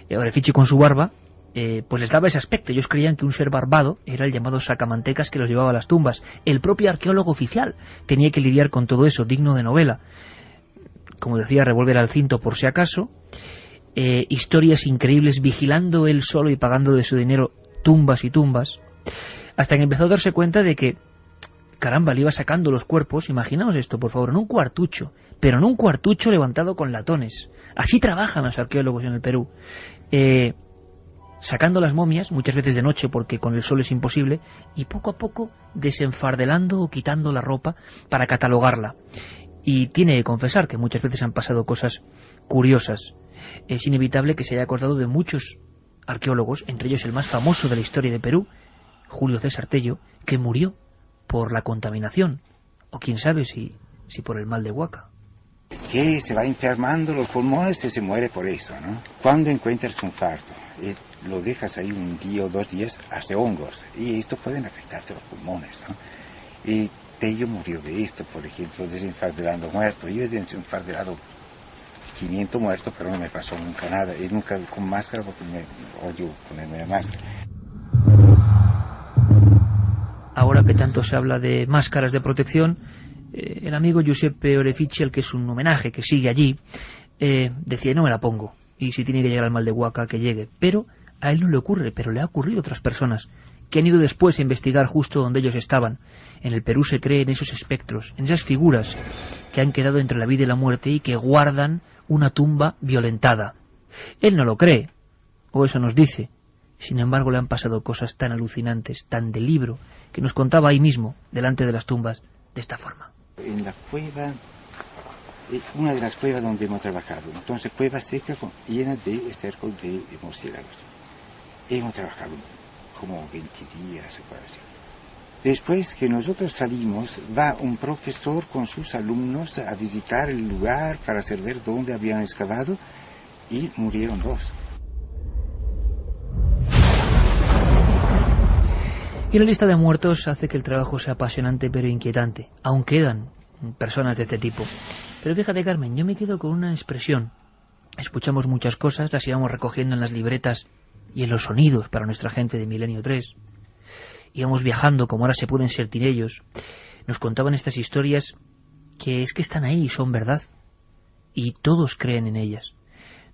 A: Orefici con su barba, pues les daba ese aspecto. Ellos creían que un ser barbado era el llamado sacamantecas que los llevaba a las tumbas. El propio arqueólogo oficial tenía que lidiar con todo eso, digno de novela. Como decía, revólver al cinto por si acaso. Historias increíbles, vigilando él solo y pagando de su dinero tumbas y tumbas, hasta que empezó a darse cuenta de que, caramba, le iba sacando los cuerpos. Imaginaos esto, por favor, en un cuartucho, pero en un cuartucho levantado con latones. Así trabajan los arqueólogos en el Perú, sacando las momias, muchas veces de noche porque con el sol es imposible, y poco a poco desenfardelando o quitando la ropa para catalogarla. Y tiene que confesar que muchas veces han pasado cosas curiosas. Es inevitable que se haya acordado de muchos arqueólogos, entre ellos el más famoso de la historia de Perú, Julio César Tello, que murió por la contaminación, o quién sabe si por el mal de Huaca.
H: Que se va enfermando los pulmones y se muere por eso, ¿no? Cuando encuentras un fardo y lo dejas ahí un día o 2 días, hace hongos, y esto pueden afectarte los pulmones, ¿no? Y Tello murió de esto, por ejemplo, desenfardelando muertos. Yo he desenfardelado 500 muertos, pero no me pasó nunca nada, y nunca con máscara, porque me odio ponerme la máscara.
A: Ahora que tanto se habla de máscaras de protección, el amigo Giuseppe Orefici, al que es un homenaje, que sigue allí, decía, no me la pongo, y si tiene que llegar al mal de Huaca, que llegue. Pero a él no le ocurre, pero le ha ocurrido a otras personas, que han ido después a investigar justo donde ellos estaban. En el Perú se cree en esos espectros, en esas figuras que han quedado entre la vida y la muerte y que guardan una tumba violentada. Él no lo cree, o eso nos dice. Sin embargo, le han pasado cosas tan alucinantes, tan de libro, que nos contaba ahí mismo, delante de las tumbas, de esta forma.
H: En la cueva, una de las cuevas donde hemos trabajado, entonces cueva seca llena de esterco de murciélagos. hemos trabajado como 20 días o así. Después que nosotros salimos, va un profesor con sus alumnos a visitar el lugar para hacer ver dónde habían excavado y murieron 2.
A: Y la lista de muertos hace que el trabajo sea apasionante pero inquietante. Aún quedan personas de este tipo. Pero fíjate, Carmen, yo me quedo con una expresión. Escuchamos muchas cosas, las íbamos recogiendo en las libretas y en los sonidos para nuestra gente de Milenio 3. Íbamos viajando como ahora se pueden sentir ellos. Nos contaban estas historias que es que están ahí y son verdad. Y todos creen en ellas.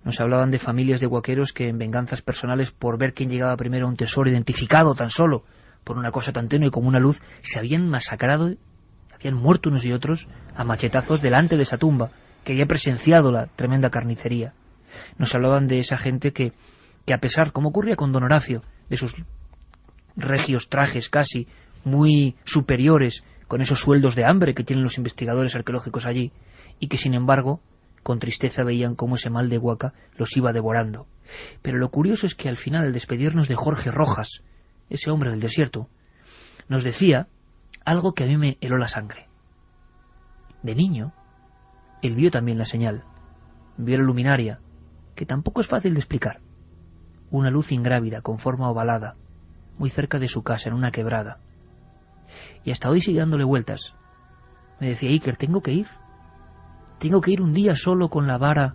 A: Nos hablaban de familias de huaqueros que en venganzas personales por ver quién llegaba primero a un tesoro identificado tan solo por una cosa tan tenue como una luz, se habían masacrado, habían muerto unos y otros a machetazos delante de esa tumba, que había presenciado la tremenda carnicería. Nos hablaban de esa gente que a pesar, como ocurría con don Horacio, de sus regios trajes casi muy superiores, con esos sueldos de hambre que tienen los investigadores arqueológicos allí, y que sin embargo, con tristeza veían cómo ese mal de Huaca los iba devorando. Pero lo curioso es que al final, al despedirnos de Jorge Rojas, ese hombre del desierto, nos decía algo que a mí me heló la sangre. De niño, él vio también la señal, vio la luminaria, que tampoco es fácil de explicar. Una luz ingrávida, con forma ovalada, muy cerca de su casa, en una quebrada. Y hasta hoy sigue dándole vueltas. Me decía, Iker, tengo que ir un día solo con la vara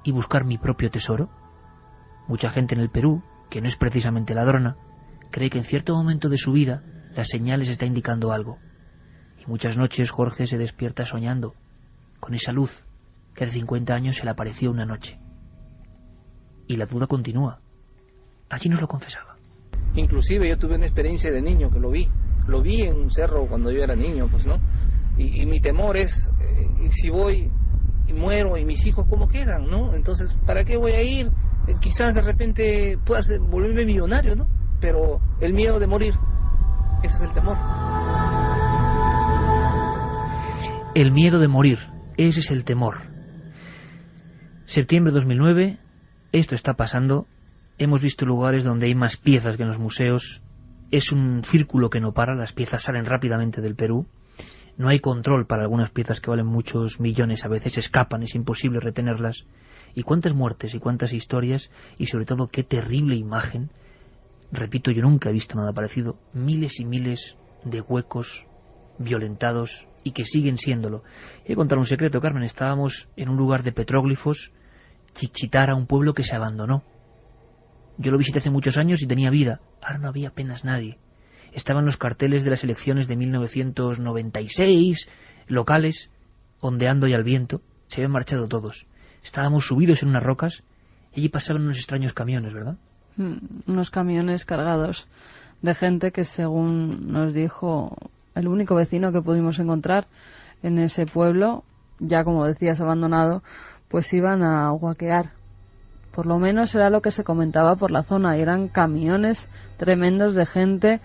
A: y buscar mi propio tesoro. Mucha gente en el Perú, que no es precisamente ladrona, cree que en cierto momento de su vida la señal les está indicando algo. Y muchas noches Jorge se despierta soñando con esa luz que hace 50 años se le apareció una noche. Y la duda continúa. Allí nos lo confesaba.
G: Inclusive yo tuve una experiencia de niño que lo vi en un cerro cuando yo era niño, pues, ¿no? Y mi temor es, si voy y muero, y mis hijos cómo quedan, ¿no? Entonces, ¿para qué voy a ir? Quizás de repente pueda volverme millonario, ¿no? Pero el miedo de morir, ese es el temor.
A: El miedo de morir, ese es el temor. Septiembre de 2009, esto está pasando. Hemos visto lugares donde hay más piezas que en los museos. Es un círculo que no para, las piezas salen rápidamente del Perú. No hay control para algunas piezas que valen muchos millones, a veces escapan, es imposible retenerlas. Y cuántas muertes y cuántas historias, y sobre todo qué terrible imagen. Repito, yo nunca he visto nada parecido. Miles y miles de huecos violentados y que siguen siéndolo. He de contar un secreto, Carmen. Estábamos en un lugar de petróglifos, Chichitara, un pueblo que se abandonó. Yo lo visité hace muchos años y tenía vida. Ahora no había apenas nadie. Estaban los carteles de las elecciones de 1996, locales, ondeando y al viento. Se habían marchado todos. Estábamos subidos en unas rocas y allí pasaban unos extraños camiones, ¿verdad?
B: Unos camiones cargados de gente que, según nos dijo el único vecino que pudimos encontrar en ese pueblo, ya como decías abandonado, pues iban a huaquear. Por lo menos era lo que se comentaba por la zona. Y eran camiones tremendos de gente,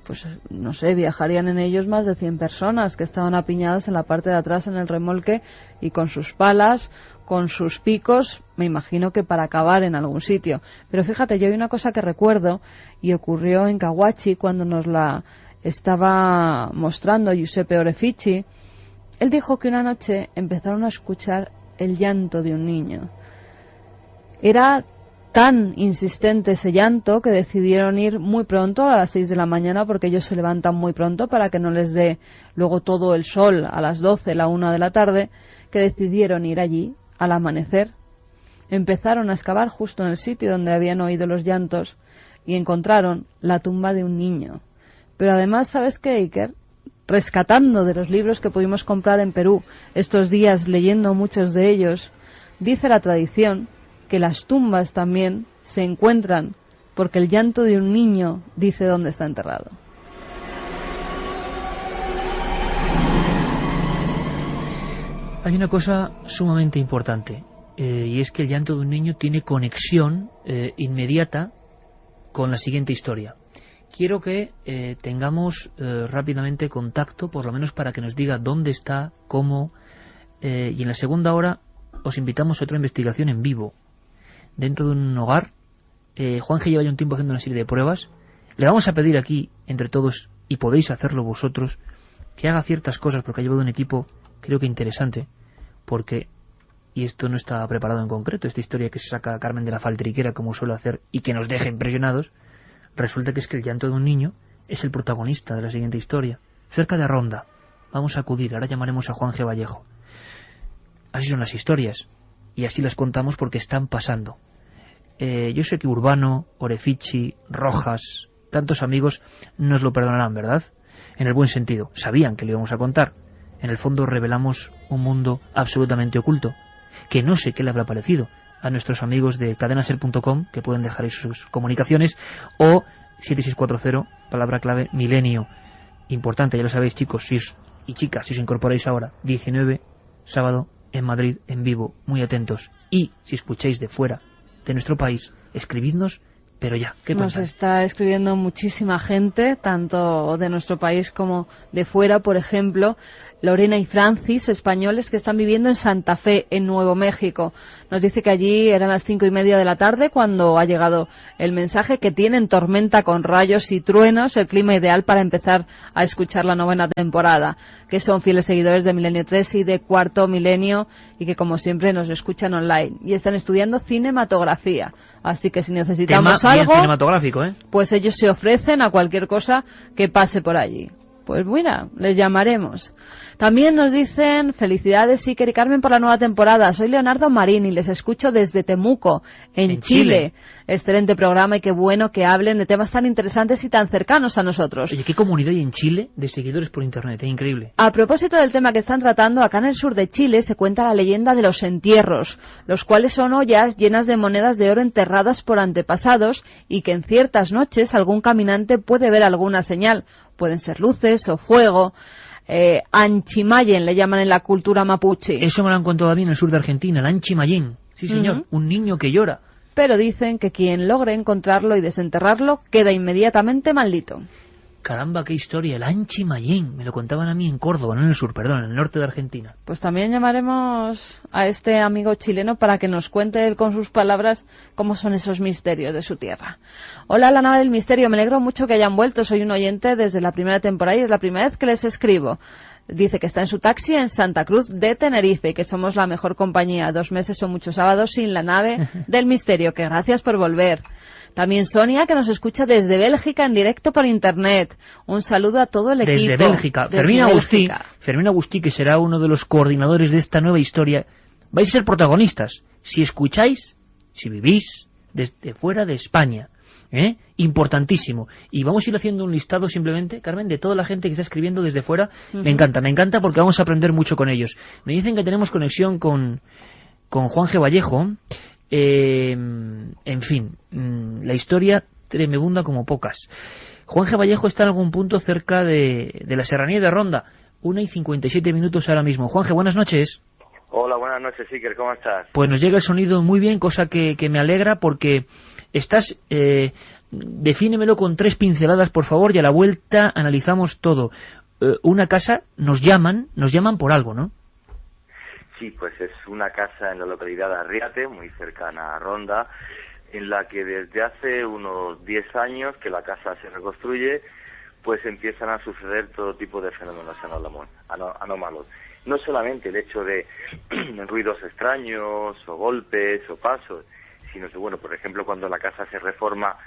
B: pues no sé, viajarían en ellos más de 100 personas que estaban apiñadas en la parte de atrás en el remolque y con sus palas, con sus picos, me imagino que para acabar en algún sitio. Pero fíjate, yo hay una cosa que recuerdo y ocurrió en Cahuachi cuando nos la estaba mostrando Giuseppe Orefici. Él dijo que una noche empezaron a escuchar el llanto de un niño. Era tan insistente ese llanto que decidieron ir muy pronto, a las 6 de la mañana, porque ellos se levantan muy pronto para que no les dé luego todo el sol a las 12, la 1 de la tarde, que decidieron ir allí al amanecer. Empezaron a excavar justo en el sitio donde habían oído los llantos y encontraron la tumba de un niño. Pero además, ¿sabes qué, Iker? Rescatando de los libros que pudimos comprar en Perú estos días, leyendo muchos de ellos, dice la tradición que las tumbas también se encuentran porque el llanto de un niño dice dónde está enterrado.
A: Hay una cosa sumamente importante, y es que el llanto de un niño tiene conexión inmediata con la siguiente historia. Quiero que tengamos rápidamente contacto, por lo menos para que nos diga dónde está, cómo, y en la segunda hora os invitamos a otra investigación en vivo, dentro de un hogar Juanje lleva ya un tiempo haciendo una serie de pruebas. Le vamos a pedir aquí, entre todos, y podéis hacerlo vosotros, que haga ciertas cosas, porque ha llevado un equipo, creo que interesante, porque, y esto no está preparado en concreto, esta historia que se saca Carmen de la Faltriquera, como suele hacer, y que nos deja impresionados, resulta que es que el llanto de un niño es el protagonista de la siguiente historia. Cerca de Ronda, vamos a acudir, ahora llamaremos a Juanje Vallejo. Así son las historias, y así las contamos porque están pasando. Yo sé que Urbano, Orefici, Rojas, tantos amigos nos lo perdonarán, ¿verdad? En el buen sentido, sabían que lo íbamos a contar. En el fondo revelamos un mundo absolutamente oculto, que no sé qué le habrá parecido a nuestros amigos de cadenaser.com, que pueden dejar ahí sus comunicaciones, o 7640, palabra clave, milenio. Importante, ya lo sabéis, chicos y chicas, si os incorporáis ahora, 19, sábado, en Madrid, en vivo, muy atentos. Y si escucháis de fuera de nuestro país, escribidnos, pero ya, ¿qué
B: Nos
A: pensáis?
B: está escribiendo muchísima gente, tanto de nuestro país como de fuera. Por ejemplo, Lorena y Francis, españoles que están viviendo en Santa Fe, en Nuevo México. Nos dice que allí eran las 5:30 de la tarde cuando ha llegado el mensaje, que tienen tormenta con rayos y truenos, el clima ideal para empezar a escuchar la 9ª temporada, que son fieles seguidores de Milenio 3 y de Cuarto Milenio, y que como siempre nos escuchan online y están estudiando cinematografía. Así que si necesitamos
A: Tema bien
B: algo,
A: cinematográfico, ¿eh?
B: pues ellos se ofrecen a cualquier cosa que pase por allí. Pues mira, les llamaremos. También nos dicen: felicidades Iker y Carmen por la nueva temporada. Soy Leonardo Marín y les escucho desde Temuco, en Chile. Excelente programa y qué bueno que hablen de temas tan interesantes y tan cercanos a nosotros.
A: Oye, qué comunidad hay en Chile de seguidores por internet, es increíble.
B: A propósito del tema que están tratando, acá en el sur de Chile se cuenta la leyenda de los entierros, los cuales son ollas llenas de monedas de oro enterradas por antepasados y que en ciertas noches algún caminante puede ver alguna señal. Pueden ser luces o fuego. Anchimayen le llaman en la cultura mapuche.
A: Eso me lo han contado a mí en el sur de Argentina, el Anchimayén. Sí, señor, un niño que llora.
B: Pero dicen que quien logre encontrarlo y desenterrarlo queda inmediatamente maldito.
A: Caramba, qué historia, el Anchimayén. Me lo contaban a mí en Córdoba, no en el sur, perdón, en el norte de Argentina.
B: Pues también llamaremos a este amigo chileno para que nos cuente él con sus palabras cómo son esos misterios de su tierra. Hola, la nave del misterio, me alegro mucho que hayan vuelto. Soy un oyente desde la primera temporada y es la primera vez que les escribo. Dice que está en su taxi en Santa Cruz de Tenerife y que somos la mejor compañía. 2 meses son muchos sábados sin la nave del misterio. Que gracias por volver. También Sonia, que nos escucha desde Bélgica en directo por internet. Un saludo a todo el equipo.
A: Desde Bélgica. Fermín Agustí, que será uno de los coordinadores de esta nueva historia. Vais a ser protagonistas. Si escucháis, si vivís desde fuera de España. Importantísimo. Y vamos a ir haciendo un listado simplemente, Carmen, de toda la gente que está escribiendo desde fuera. Me encanta porque vamos a aprender mucho con ellos. Me dicen que tenemos conexión con Juanje Vallejo. En fin, la historia tremebunda como pocas. Juanje Vallejo está en algún punto cerca de la serranía de Ronda. 1:57 ahora mismo. Juanje, buenas noches.
J: Hola, buenas noches, Iker, ¿cómo estás?
A: Pues nos llega el sonido muy bien, cosa que me alegra porque estás... defínemelo con 3 pinceladas, por favor, y a la vuelta analizamos todo. Una casa, nos llaman por algo, ¿no?
J: Sí, pues es una casa en la localidad de Arriate, muy cercana a Ronda, en la que desde hace unos 10 años que la casa se reconstruye, pues empiezan a suceder todo tipo de fenómenos anómalos. No solamente el hecho de ruidos extraños, o golpes, o pasos, sino que, bueno, por ejemplo, cuando la casa se reforma,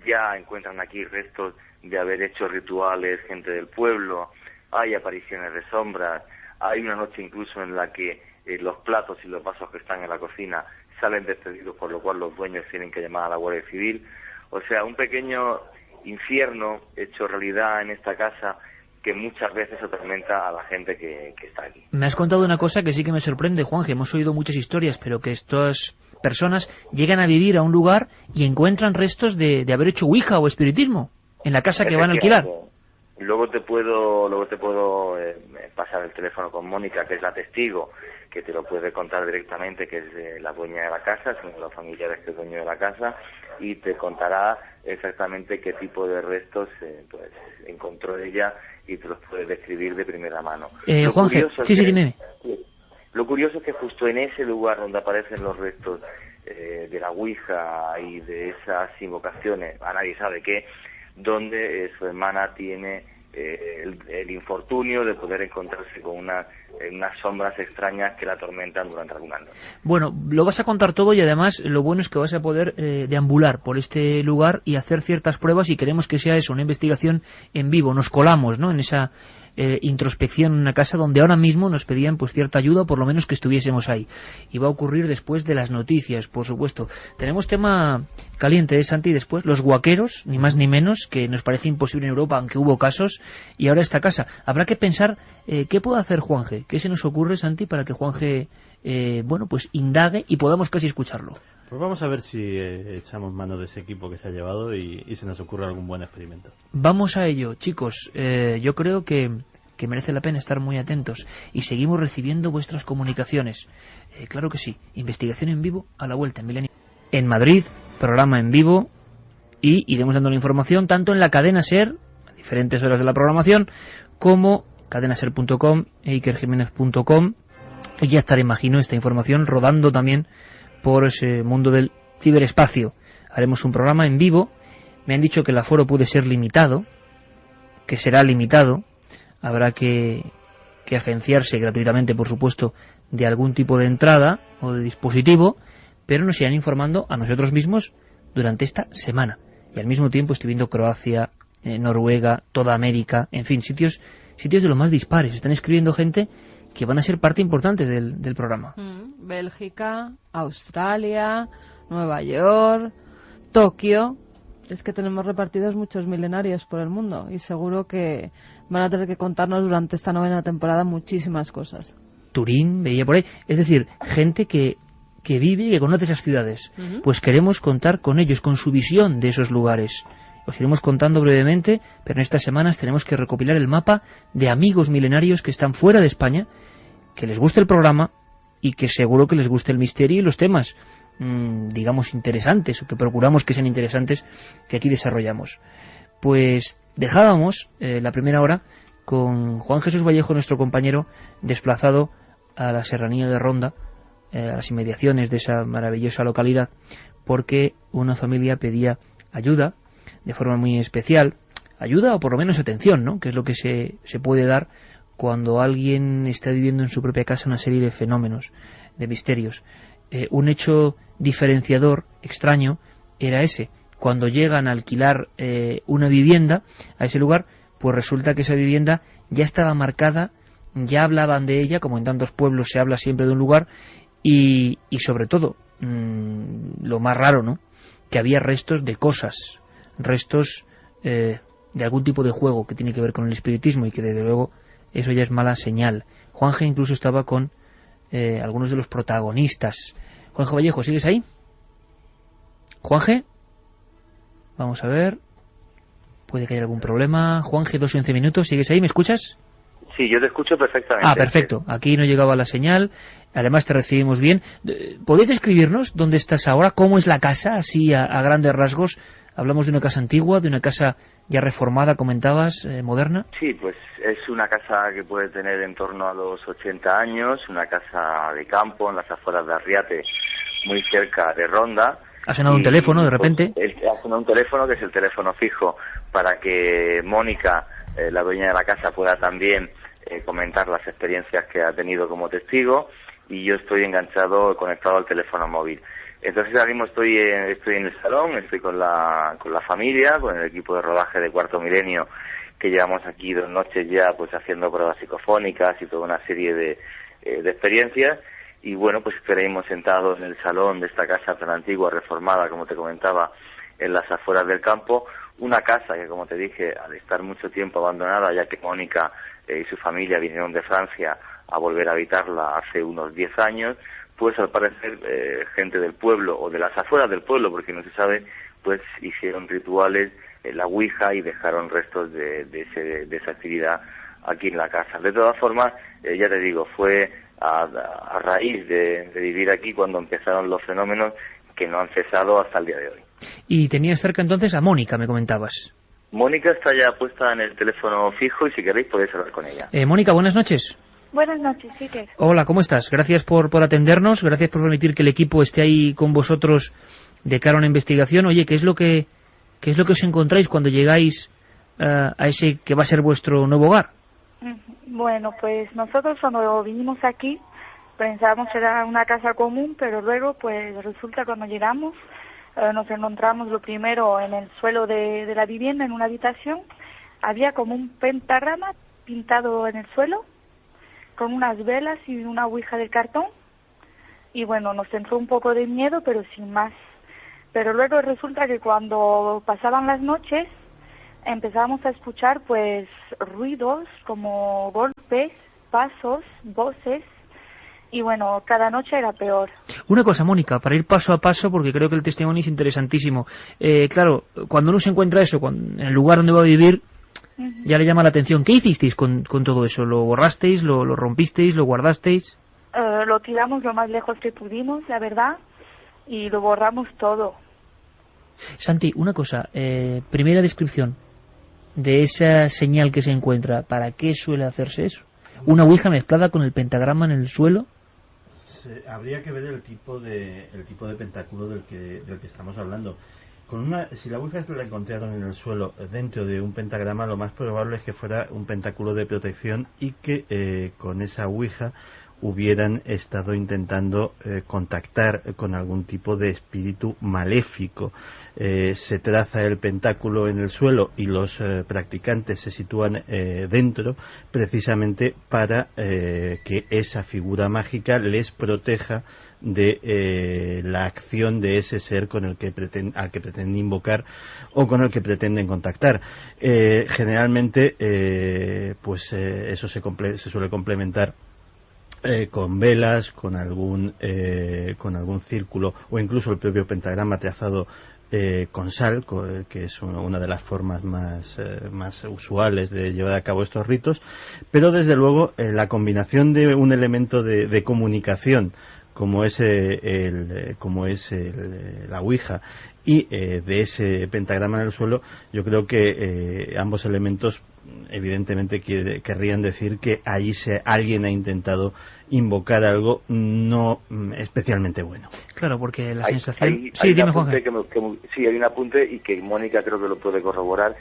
J: ya encuentran aquí restos de haber hecho rituales gente del pueblo, hay apariciones de sombras, hay una noche incluso en la que los platos y los vasos que están en la cocina salen despedidos, por lo cual los dueños tienen que llamar a la Guardia Civil. O sea, un pequeño infierno hecho realidad en esta casa que muchas veces atormenta a la gente que está aquí.
A: Me has contado una cosa que sí que me sorprende, Juanje. Hemos oído muchas historias, pero que estas personas llegan a vivir a un lugar y encuentran restos de haber hecho ouija o espiritismo en la casa que van a alquilar.
J: Luego te puedo pasar el teléfono con Mónica, que es la testigo, que te lo puede contar directamente, que es la dueña de la casa, es uno de los familiares que es dueño de la casa, y te contará exactamente qué tipo de restos pues encontró ella y te los puede describir de primera mano.
A: Juanje, sí, dime.
J: Lo curioso es que justo en ese lugar donde aparecen los restos de la Ouija y de esas invocaciones, a nadie sabe qué, donde su hermana tiene el infortunio de poder encontrarse con unas sombras extrañas que la atormentan durante algunas noches.
A: Bueno, lo vas a contar todo y además lo bueno es que vas a poder deambular por este lugar y hacer ciertas pruebas, y queremos que sea eso, una investigación en vivo. Nos colamos, ¿no?, en esa introspección en una casa donde ahora mismo nos pedían pues cierta ayuda, o por lo menos que estuviésemos ahí. Y va a ocurrir después de las noticias, por supuesto. Tenemos tema caliente, Santi, después los guaqueros, ni más ni menos, que nos parece imposible en Europa, aunque hubo casos, y ahora esta casa. Habrá que pensar qué puede hacer Juanje, qué se nos ocurre, Santi, para que Juanje pues indague y podamos casi escucharlo.
C: Pues vamos a ver si echamos mano de ese equipo que se ha llevado y se nos ocurre algún buen experimento.
A: Vamos a ello, chicos. Yo creo que merece la pena estar muy atentos y seguimos recibiendo vuestras comunicaciones. Claro que sí, investigación en vivo a la vuelta en Milenio. En Madrid, programa en vivo, y iremos dando la información tanto en la cadena SER, a diferentes horas de la programación, como cadenaser.com e ikerjimenez.com. Y ya estará, imagino, esta información rodando también por ese mundo del ciberespacio. Haremos un programa en vivo. Me han dicho que el aforo puede ser limitado, que será limitado. Habrá que agenciarse gratuitamente, por supuesto, de algún tipo de entrada o de dispositivo, pero nos irán informando a nosotros mismos durante esta semana. Y al mismo tiempo estoy viendo Croacia, Noruega, toda América, en fin, sitios de lo más dispares. Están escribiendo gente que van a ser parte importante del programa.
B: Bélgica, Australia, Nueva York, Tokio. Es que tenemos repartidos muchos milenarios por el mundo y seguro que van a tener que contarnos durante esta 9ª temporada muchísimas cosas.
A: Turín, veía por ahí. Es decir, gente que vive y que conoce esas ciudades. Pues queremos contar con ellos, con su visión de esos lugares. Os iremos contando brevemente, pero en estas semanas tenemos que recopilar el mapa de amigos milenarios que están fuera de España, que les guste el programa y que seguro que les guste el misterio y los temas, digamos, interesantes, o que procuramos que sean interesantes, que aquí desarrollamos. Pues dejábamos la primera hora con Juan Jesús Vallejo, nuestro compañero, desplazado a la serranía de Ronda, a las inmediaciones de esa maravillosa localidad, porque una familia pedía ayuda de forma muy especial, ayuda o por lo menos atención, ¿no?, que es lo que se puede dar cuando alguien está viviendo en su propia casa una serie de fenómenos, de misterios. Un hecho diferenciador, extraño, era ese. Cuando llegan a alquilar una vivienda a ese lugar, pues resulta que esa vivienda ya estaba marcada, ya hablaban de ella, como en tantos pueblos se habla siempre de un lugar, y sobre todo, lo más raro, ¿no?, que había restos de cosas, restos de algún tipo de juego que tiene que ver con el espiritismo, y que desde luego eso ya es mala señal. Juanje incluso estaba con algunos de los protagonistas. Juanje Vallejo, ¿sigues ahí? Juanje, vamos a ver, puede que haya algún problema. Juanje, 2 y 11 minutos, ¿sigues ahí? ¿Me escuchas?
J: Sí, yo te escucho perfectamente.
A: Ah, perfecto. Aquí no llegaba la señal. Además te recibimos bien. ¿Podéis describirnos dónde estás ahora? ¿Cómo es la casa? Así a grandes rasgos. Hablamos de una casa antigua, de una casa ya reformada, comentabas, moderna.
J: Sí, pues es una casa que puede tener en torno a los 80 años, una casa de campo en las afueras de Arriate, muy cerca de Ronda.
A: Ha sonado un teléfono de repente.
J: Ha sonado un teléfono, que es el teléfono fijo, para que Mónica, la dueña de la casa, pueda también comentar las experiencias que ha tenido como testigo, y yo estoy enganchado, conectado al teléfono móvil. Entonces ahora mismo estoy en el salón, estoy con la familia, con el equipo de rodaje de Cuarto Milenio, que llevamos aquí 2 noches ya pues haciendo pruebas psicofónicas y toda una serie de experiencias. Y bueno, pues estaríamos sentados en el salón de esta casa tan antigua, reformada, como te comentaba, en las afueras del campo. Una casa que, como te dije, al estar mucho tiempo abandonada, ya que Mónica y su familia vinieron de Francia a volver a habitarla hace unos 10 años, pues al parecer gente del pueblo o de las afueras del pueblo, porque no se sabe, pues hicieron rituales en la Ouija y dejaron restos de esa actividad aquí en la casa. De todas formas, ya te digo, fue a raíz de vivir aquí cuando empezaron los fenómenos, que no han cesado hasta el día de hoy.
A: Y tenías cerca entonces a Mónica, me comentabas.
J: Mónica está ya puesta en el teléfono fijo y si queréis podéis hablar con ella.
A: Mónica, buenas noches.
K: Buenas noches, Iker.
A: Hola, ¿cómo estás? Gracias por atendernos, gracias por permitir que el equipo esté ahí con vosotros de cara a una investigación. Oye, ¿qué es lo que os encontráis cuando llegáis a ese que va a ser vuestro nuevo hogar?
K: Bueno, pues nosotros cuando vinimos aquí pensábamos que era una casa común, pero luego pues resulta cuando llegamos nos encontramos lo primero en el suelo de la vivienda, en una habitación, había como un pentagrama pintado en el suelo, con unas velas y una ouija de cartón, y bueno, nos entró un poco de miedo, pero sin más. Pero luego resulta que cuando pasaban las noches, empezábamos a escuchar pues ruidos como golpes, pasos, voces, y bueno, cada noche era peor.
A: Una cosa, Mónica, para ir paso a paso, porque creo que el testimonio es interesantísimo. Claro, cuando uno se encuentra eso, en el lugar donde va a vivir, ya le llama la atención. ¿Qué hicisteis con todo eso? ¿Lo borrasteis, lo rompisteis, lo guardasteis?
K: Lo tiramos lo más lejos que pudimos, la verdad, y lo borramos todo.
A: Santi, una cosa, primera descripción de esa señal que se encuentra. ¿Para qué suele hacerse eso? ¿Una ouija mezclada con el pentagrama en el suelo?
C: Habría que ver el tipo de pentáculo del que estamos hablando. Si la ouija la encontraron en el suelo dentro de un pentagrama, lo más probable es que fuera un pentáculo de protección y que con esa ouija hubieran estado intentando contactar con algún tipo de espíritu maléfico. Se traza el pentáculo en el suelo y los practicantes se sitúan dentro precisamente para que esa figura mágica les proteja de la acción de ese ser al que pretenden invocar o con el que pretenden contactar. Generalmente eso se suele complementar con velas, con algún círculo o incluso el propio pentagrama trazado con sal, que es una de las formas más usuales de llevar a cabo estos ritos, pero desde luego la combinación de un elemento de comunicación como es la ouija y de ese pentagrama en el suelo, yo creo que ambos elementos evidentemente querrían decir que ahí alguien ha intentado invocar algo no especialmente bueno.
A: Claro, porque la sensación...
J: Sí, dime, Juanje. Sí, hay un apunte y que Mónica creo que lo puede corroborar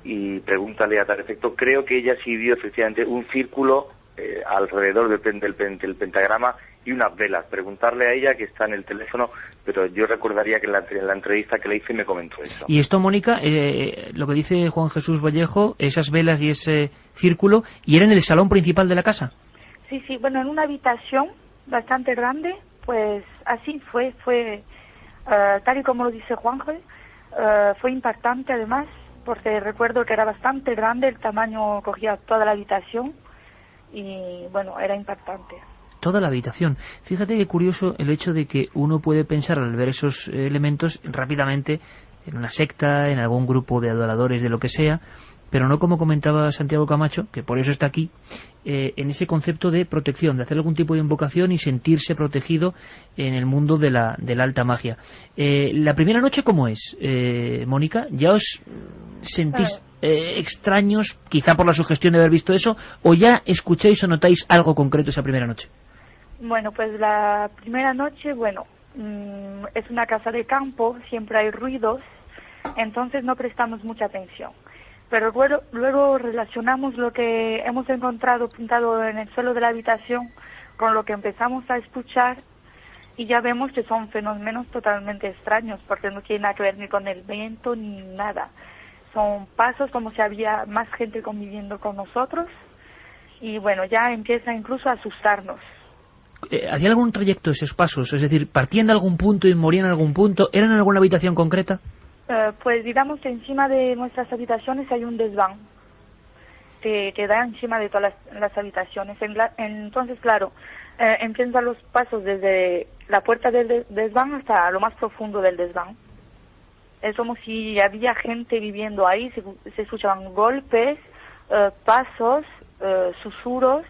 J: y pregúntale a tal efecto. Creo que ella sí vio efectivamente un círculo alrededor del pentagrama y unas velas. Preguntarle a ella, que está en el teléfono, pero yo recordaría que en la entrevista que le hice me comentó eso.
A: Y esto, Mónica, lo que dice Juan Jesús Vallejo, esas velas y ese círculo, ¿y era en el salón principal de la casa?
K: Sí, bueno, en una habitación bastante grande, pues así fue tal y como lo dice Juanjo, fue impactante además, porque recuerdo que era bastante grande, el tamaño cogía toda la habitación, y bueno, era impactante.
A: Toda la habitación. Fíjate qué curioso el hecho de que uno puede pensar al ver esos elementos rápidamente en una secta, en algún grupo de adoradores de lo que sea, pero no como comentaba Santiago Camacho, que por eso está aquí, en ese concepto de protección, de hacer algún tipo de invocación y sentirse protegido en el mundo de la alta magia. La primera noche, ¿cómo es, Mónica? ¿Ya os sentís extraños, quizá por la sugestión de haber visto eso, o ya escucháis o notáis algo concreto esa primera noche?
K: Bueno, pues la primera noche, es una casa de campo, siempre hay ruidos, entonces no prestamos mucha atención. Pero luego relacionamos lo que hemos encontrado pintado en el suelo de la habitación con lo que empezamos a escuchar y ya vemos que son fenómenos totalmente extraños, porque no tiene nada que ver ni con el viento ni nada. Son pasos como si había más gente conviviendo con nosotros y bueno, ya empieza incluso a asustarnos.
A: ¿Hacía algún trayecto esos pasos? Es decir, ¿partían de algún punto y morían en algún punto? ¿Eran en alguna habitación concreta?
K: Pues digamos que encima de nuestras habitaciones hay un desván que da encima de todas las habitaciones. Entonces, claro, empiezan los pasos desde la puerta del desván hasta lo más profundo del desván. Es como si había gente viviendo ahí, se escuchaban golpes, pasos, susurros,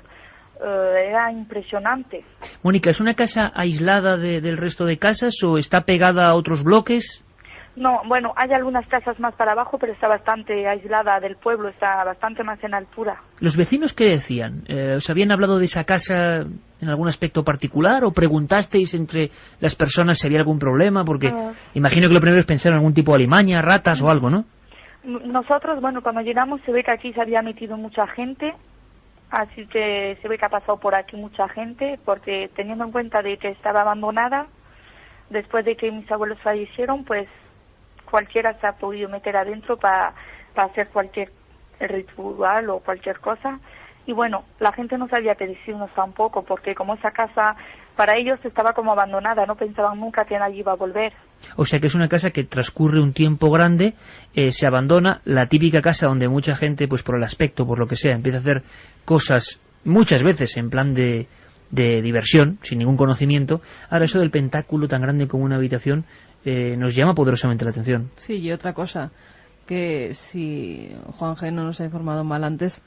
K: era impresionante.
A: Mónica, ¿es una casa aislada del resto de casas o está pegada a otros bloques?
K: No, bueno, hay algunas casas más para abajo, pero está bastante aislada del pueblo, está bastante más en altura.
A: ¿Los vecinos qué decían? ¿Os habían hablado de esa casa en algún aspecto particular o preguntasteis entre las personas si había algún problema? Porque imagino que lo primero es pensar en algún tipo de alimaña, ratas o algo, ¿no?
K: Nosotros, bueno, cuando llegamos se ve que aquí se había metido mucha gente, así que se ve que ha pasado por aquí mucha gente, porque teniendo en cuenta de que estaba abandonada, después de que mis abuelos fallecieron, pues cualquiera se ha podido meter adentro para hacer cualquier ritual o cualquier cosa. Y bueno, la gente no sabía qué decirnos tampoco, porque como esa casa para ellos estaba como abandonada, no pensaban nunca que nadie iba a volver.
A: O sea que es una casa que transcurre un tiempo grande, se abandona, la típica casa donde mucha gente, pues por el aspecto, por lo que sea, empieza a hacer cosas muchas veces en plan de diversión, sin ningún conocimiento. Ahora eso del pentáculo tan grande como una habitación nos llama poderosamente la atención.
B: Sí, y otra cosa, que si Juan G. no nos ha informado mal antes,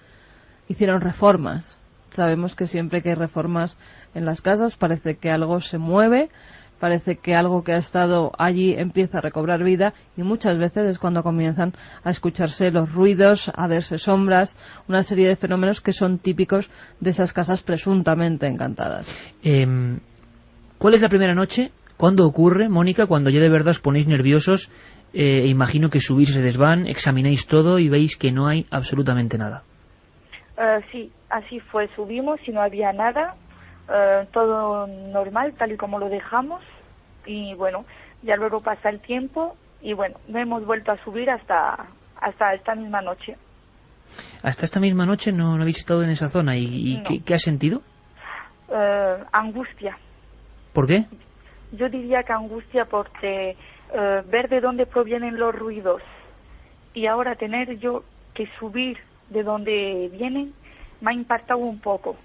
B: hicieron reformas. Sabemos que siempre que hay reformas en las casas parece que algo se mueve, parece que algo que ha estado allí empieza a recobrar vida, y muchas veces es cuando comienzan a escucharse los ruidos, a verse sombras, una serie de fenómenos que son típicos de esas casas presuntamente encantadas.
A: ¿Cuál es la primera noche? ¿Cuándo ocurre, Mónica, cuando ya de verdad os ponéis nerviosos? Imagino que subís ese desván, examináis todo y veis que no hay absolutamente nada.
K: Sí, así fue, subimos y no había nada, todo normal, tal y como lo dejamos, y bueno, ya luego pasa el tiempo y bueno, no hemos vuelto a subir hasta esta misma noche.
A: ¿Hasta esta misma noche no habéis estado en esa zona? ¿Y
K: no.
A: ¿qué has sentido?
K: Angustia.
A: ¿Por qué?
K: Yo diría que angustia porque ver de dónde provienen los ruidos y ahora tener yo que subir de donde vienen me ha impactado un poco.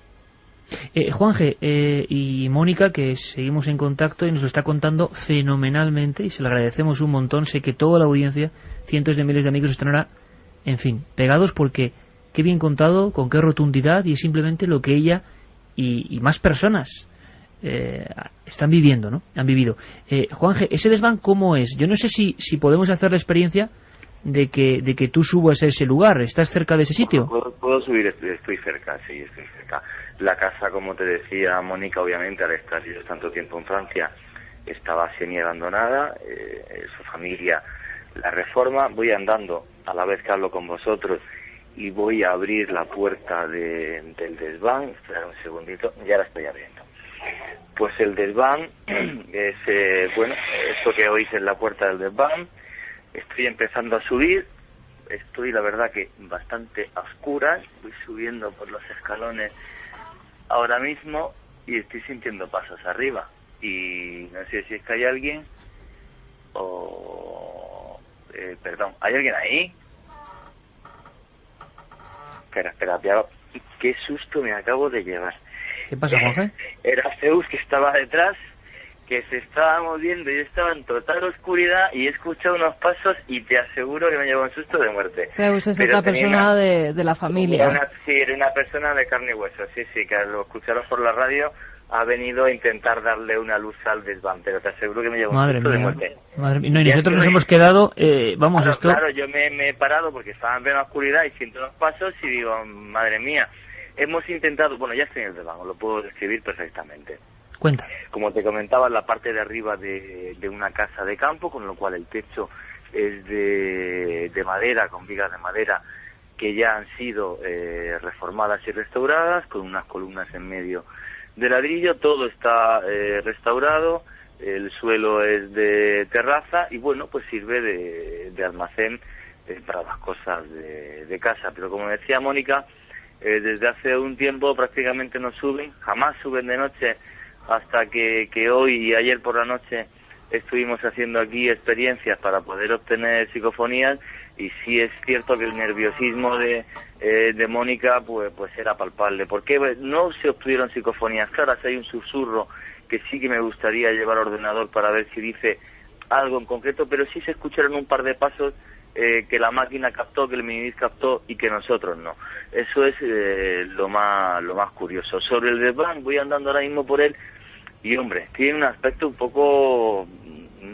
A: Juanje y Mónica, que seguimos en contacto y nos lo está contando fenomenalmente y se lo agradecemos un montón. Sé que toda la audiencia, cientos de miles de amigos están ahora, en fin, pegados porque qué bien contado, con qué rotundidad, y es simplemente lo que ella y más personas están viviendo, ¿no? Han vivido. Juanje, ¿ese desván cómo es? Yo no sé si podemos hacer la experiencia de que tú subas a ese lugar. ¿Estás cerca de ese sitio?
J: Puedo subir, estoy cerca, sí, estoy cerca. La casa, como te decía Mónica, obviamente al estar yo tanto tiempo en Francia, estaba semi-abandonada, su familia la reforma. Voy andando a la vez que hablo con vosotros y voy a abrir la puerta del desván. Espera un segundito, ya la estoy abriendo. Pues el desván es, bueno, esto que oís es la puerta del desván. Estoy empezando a subir, estoy la verdad que bastante a oscuras, voy subiendo por los escalones ahora mismo y estoy sintiendo pasos arriba. Y no sé si es que hay alguien o... perdón, ¿hay alguien ahí? Espera, qué susto me acabo de llevar.
A: ¿Qué pasa, Jorge?
J: Era Zeus que estaba detrás, que se estaba moviendo, yo estaba en total oscuridad y he escuchado unos pasos y te aseguro que me llevó un susto de muerte.
B: Zeus es otra persona de la familia.
J: Era una persona de carne y hueso, sí, que lo escucharon por la radio, ha venido a intentar darle una luz al desván, pero te aseguro que me llevó un susto de muerte.
A: Madre mía, no, y nosotros nos hemos quedado, esto...
J: Claro, yo me he parado porque estaba en plena oscuridad y siento unos pasos y digo, madre mía, hemos intentado, bueno, ya estoy en el desván, lo puedo describir perfectamente.
A: Cuenta.
J: Como te comentaba, la parte de arriba de una casa de campo, con lo cual el techo es de madera, con vigas de madera que ya han sido reformadas y restauradas, con unas columnas en medio de ladrillo. Todo está restaurado, el suelo es de terraza y bueno, pues sirve de almacén para las cosas de casa. Pero como decía Mónica, desde hace un tiempo prácticamente no suben, jamás suben de noche, hasta que hoy y ayer por la noche estuvimos haciendo aquí experiencias para poder obtener psicofonías, y sí es cierto que el nerviosismo de Mónica pues era palpable. ¿Por qué no se obtuvieron psicofonías claras? Hay un susurro que sí que me gustaría llevar al ordenador para ver si dice algo en concreto, pero sí se escucharon un par de pasos que la máquina captó, que el minidisc captó y que nosotros no. Eso es lo más curioso. Sobre el desván, voy andando ahora mismo por él y, hombre, tiene un aspecto un poco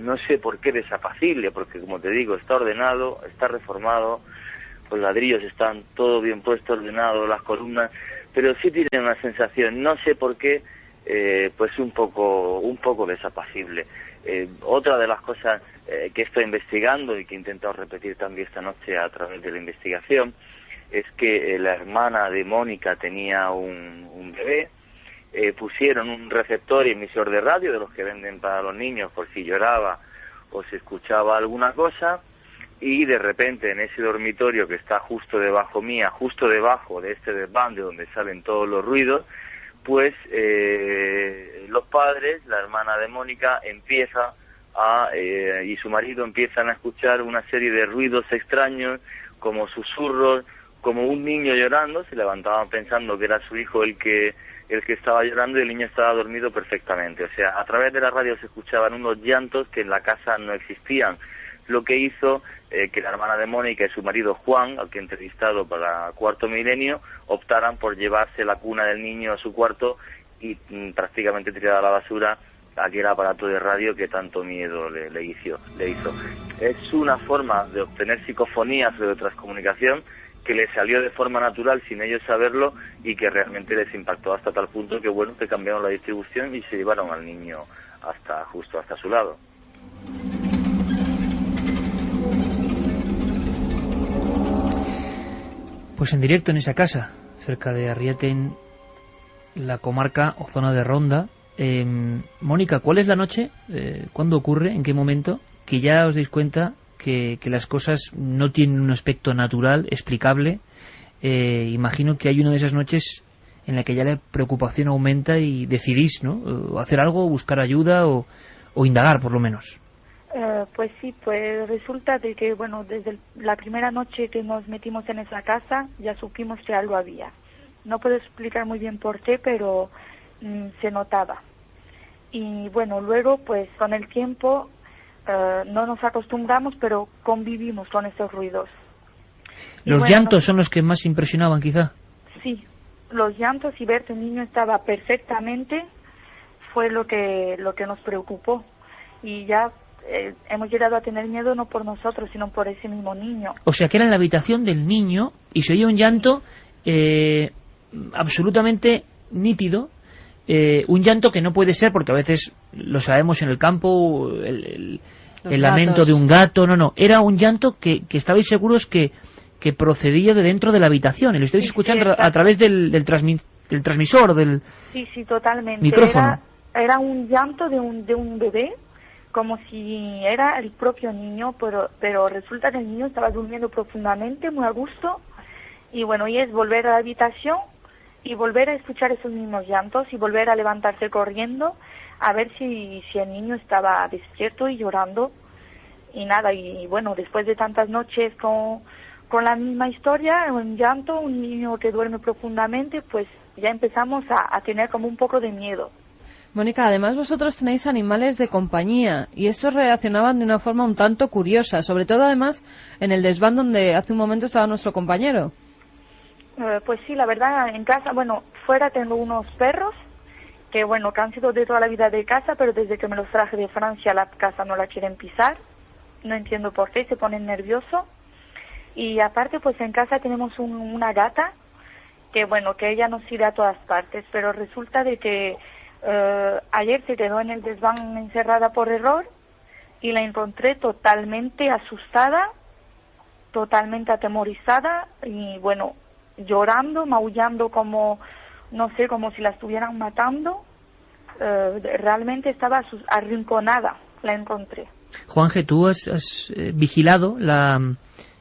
J: no sé por qué desapacible, porque como te digo, está ordenado, está reformado, los ladrillos están todo bien puesto, ordenado, las columnas, pero sí tiene una sensación, no sé por qué, pues un poco desapacible. Otra de las cosas que estoy investigando y que he intentado repetir también esta noche a través de la investigación es que la hermana de Mónica tenía un bebé. Pusieron un receptor y emisor de radio de los que venden para los niños por si lloraba o se escuchaba alguna cosa, y de repente en ese dormitorio que está justo debajo mía, justo debajo de este desván de donde salen todos los ruidos, pues los padres, la hermana de Mónica empieza y su marido empiezan a escuchar una serie de ruidos extraños, como susurros, como un niño llorando. Se levantaban pensando que era su hijo el que estaba llorando, y el niño estaba dormido perfectamente. O sea, a través de la radio se escuchaban unos llantos que en la casa no existían, lo que hizo que la hermana de Mónica y su marido Juan, al que he entrevistado para Cuarto Milenio, optaran por llevarse la cuna del niño a su cuarto y prácticamente tirar a la basura aquel aparato de radio que tanto miedo le hizo. Es una forma de obtener psicofonías o de transcomunicación que les salió de forma natural sin ellos saberlo, y que realmente les impactó hasta tal punto que bueno, que cambiaron la distribución y se llevaron al niño justo hasta su lado.
A: Pues en directo en esa casa, cerca de Arriete, en la comarca o zona de Ronda. Mónica, ¿cuál es la noche? ¿Cuándo ocurre? ¿En qué momento? Que ya os dais cuenta que las cosas no tienen un aspecto natural, explicable. Imagino que hay una de esas noches en la que ya la preocupación aumenta y decidís, ¿no?, hacer algo, buscar ayuda o indagar, por lo menos.
K: Pues sí, pues resulta de que, bueno, desde la primera noche que nos metimos en esa casa ya supimos que algo había. No puedo explicar muy bien por qué, pero se notaba. Y bueno, luego pues con el tiempo no nos acostumbramos, pero convivimos con esos ruidos.
A: ¿Los llantos son los que más impresionaban, quizá?
K: Sí, los llantos, y ver que el niño estaba perfectamente fue lo que nos preocupó. Y ya hemos llegado a tener miedo no por nosotros, sino por ese mismo niño.
A: O sea, que era en la habitación del niño y se oía un llanto absolutamente nítido, un llanto que no puede ser, porque a veces lo sabemos en el campo, el lamento de un gato, no, era un llanto que estabais seguros que procedía de dentro de la habitación, y lo estáis escuchando a través del transmisor, del
K: sí, totalmente.
A: Micrófono.
K: Era un llanto de un bebé, como si era el propio niño, pero resulta que el niño estaba durmiendo profundamente, muy a gusto, y bueno, y es volver a la habitación y volver a escuchar esos mismos llantos y volver a levantarse corriendo a ver si el niño estaba despierto y llorando, y nada, y bueno, después de tantas noches con la misma historia, un llanto, un niño que duerme profundamente, pues ya empezamos a tener como un poco de miedo.
B: Mónica, además vosotros tenéis animales de compañía y estos reaccionaban de una forma un tanto curiosa, sobre todo además en el desván donde hace un momento estaba nuestro compañero.
K: Pues sí, la verdad, en casa, bueno, fuera tengo unos perros que han sido de toda la vida de casa, pero desde que me los traje de Francia la casa no la quieren pisar, no entiendo por qué, se ponen nerviosos. Y aparte, pues en casa tenemos una gata que ella nos sigue a todas partes, pero resulta de que ayer se quedó en el desván encerrada por error y la encontré totalmente asustada, totalmente atemorizada y llorando, maullando como, no sé, como si la estuvieran matando. Realmente estaba arrinconada, la encontré.
A: Juanje, tú has vigilado,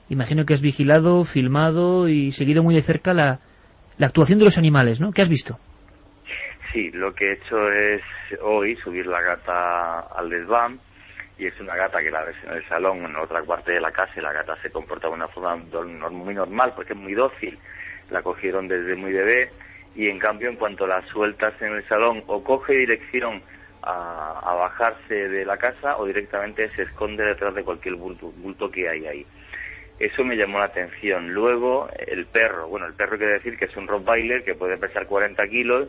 A: imagino que has vigilado, filmado y seguido muy de cerca la actuación de los animales, ¿no? ¿Qué has visto?
J: Sí, lo que he hecho es hoy subir la gata al desván, y es una gata que la ves en el salón, en otra parte de la casa, y la gata se comporta de una forma muy normal porque es muy dócil, la cogieron desde muy bebé, y en cambio en cuanto la sueltas en el salón o coge dirección a bajarse de la casa o directamente se esconde detrás de cualquier bulto que hay ahí. Eso me llamó la atención. Luego el perro quiere decir que es un Rottweiler que puede pesar 40 kilos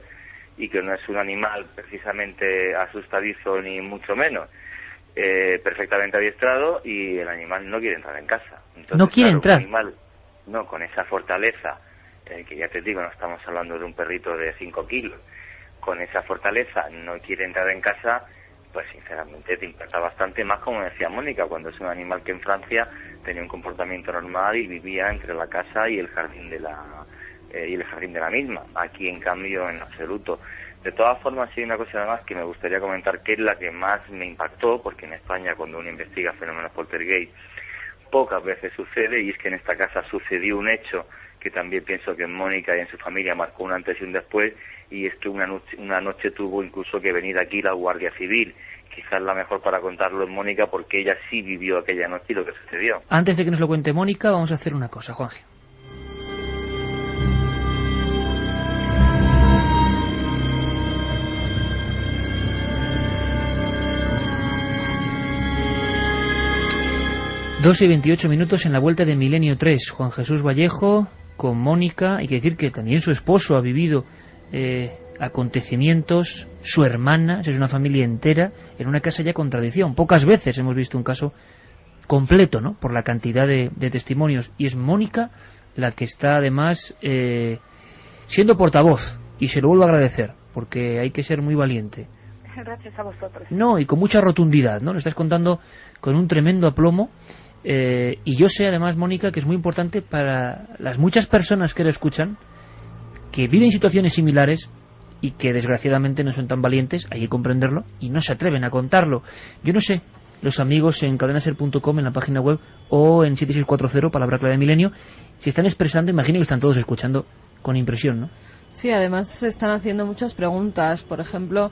J: y que no es un animal precisamente asustadizo ni mucho menos. perfectamente adiestrado, y el animal no quiere entrar en casa. Entonces,
A: no quiere entrar.
J: Un animal, no, con esa fortaleza, que ya te digo, no estamos hablando de un perrito de 5 kilos, con esa fortaleza no quiere entrar en casa, pues sinceramente te impacta bastante más, como decía Mónica, cuando es un animal que en Francia tenía un comportamiento normal y vivía entre la casa y el jardín de la misma. Aquí, en cambio, en absoluto. De todas formas, hay una cosa además que me gustaría comentar, que es la que más me impactó, porque en España, cuando uno investiga fenómenos poltergeist, pocas veces sucede, y es que en esta casa sucedió un hecho que también pienso que en Mónica y en su familia marcó un antes y un después, y es que una noche tuvo incluso que venir aquí la Guardia Civil. Quizás la mejor para contarlo es Mónica, porque ella sí vivió aquella noche y lo que sucedió.
A: Antes de que nos lo cuente Mónica, vamos a hacer una cosa, Juanje. Dos y 28 minutos en la vuelta de Milenio 3. Juan Jesús Vallejo con Mónica. Hay que decir que también su esposo ha vivido acontecimientos, su hermana, es una familia entera, en una casa ya con tradición. Pocas veces hemos visto un caso completo, ¿no?, por la cantidad de testimonios. Y es Mónica la que está además siendo portavoz. Y se lo vuelvo a agradecer, porque hay que ser muy valiente.
K: Gracias a vosotros.
A: No, y con mucha rotundidad, ¿no? Lo estás contando con un tremendo aplomo. Y yo sé además, Mónica, que es muy importante para las muchas personas que lo escuchan, que viven situaciones similares y que desgraciadamente no son tan valientes, hay que comprenderlo, y no se atreven a contarlo. Yo no sé, los amigos en cadenaser.com, en la página web, o en 7640, palabra clave de Milenio, se están expresando, imagino que están todos escuchando con impresión, ¿no?
B: Sí, además se están haciendo muchas preguntas. Por ejemplo,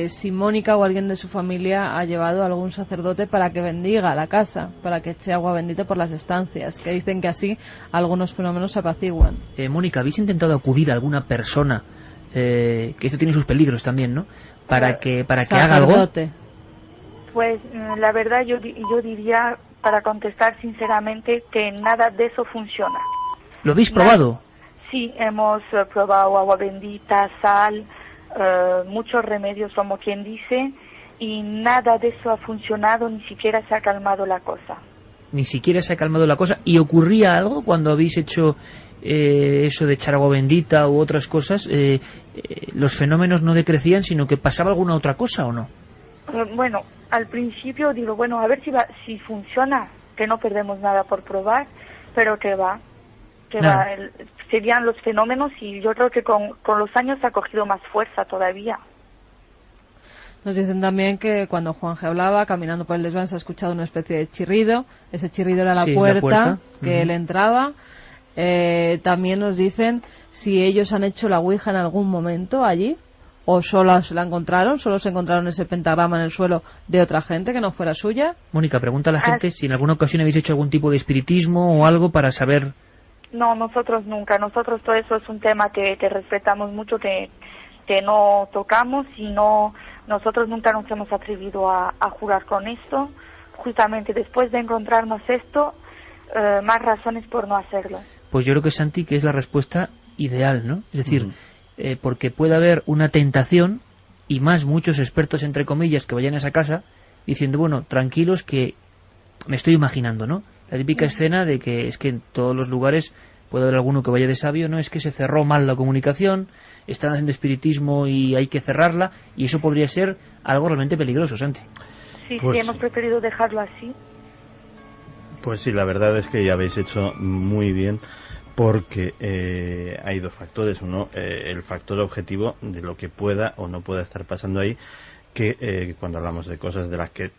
B: si Mónica o alguien de su familia ha llevado a algún sacerdote para que bendiga la casa, para que eche agua bendita por las estancias, que dicen que así algunos fenómenos se apaciguan.
A: Mónica, ¿habéis intentado acudir a alguna persona, que esto tiene sus peligros también, ¿no?, para que haga algo?
K: Pues la verdad yo diría, para contestar sinceramente, que nada de eso funciona.
A: ¿Lo habéis probado?
K: Sí, hemos probado agua bendita, sal, muchos remedios, como quien dice, y nada de eso ha funcionado, ni siquiera se ha calmado la cosa.
A: Ni siquiera se ha calmado la cosa. ¿Y ocurría algo cuando habéis hecho eso de echar agua bendita u otras cosas? ¿Los fenómenos no decrecían, sino que pasaba alguna otra cosa o no?
K: Bueno, al principio digo, bueno, a ver si funciona, que no perdemos nada por probar, pero que va. Serían los fenómenos, y yo creo que con los años ha cogido más fuerza todavía.
B: Nos dicen también que cuando Juanje hablaba, caminando por el desván, se ha escuchado una especie de chirrido. Ese chirrido era la puerta que él entraba. También nos dicen si ellos han hecho la ouija en algún momento allí, o solo se la encontraron, solo se encontraron ese pentagrama en el suelo de otra gente que no fuera suya.
A: Mónica, pregunta a la gente si en alguna ocasión habéis hecho algún tipo de espiritismo o algo para saber.
K: No, nosotros nunca. Nosotros todo eso es un tema que respetamos mucho, que no tocamos, y nosotros nunca nos hemos atrevido a jugar con esto. Justamente después de encontrarnos esto, más razones por no hacerlo.
A: Pues yo creo que, Santi, que es la respuesta ideal, ¿no? Es decir, porque puede haber una tentación, y más muchos expertos, entre comillas, que vayan a esa casa diciendo, bueno, tranquilos, que me estoy imaginando, ¿no? La típica escena de que es que en todos los lugares puede haber alguno que vaya de sabio, no, es que se cerró mal la comunicación, están haciendo espiritismo y hay que cerrarla, y eso podría ser algo realmente peligroso, Santi.
K: Sí, pues, sí, hemos preferido dejarlo así.
C: Pues sí, la verdad es que ya habéis hecho muy bien, porque hay dos factores. Uno, el factor objetivo de lo que pueda o no pueda estar pasando ahí, que cuando hablamos de cosas de las que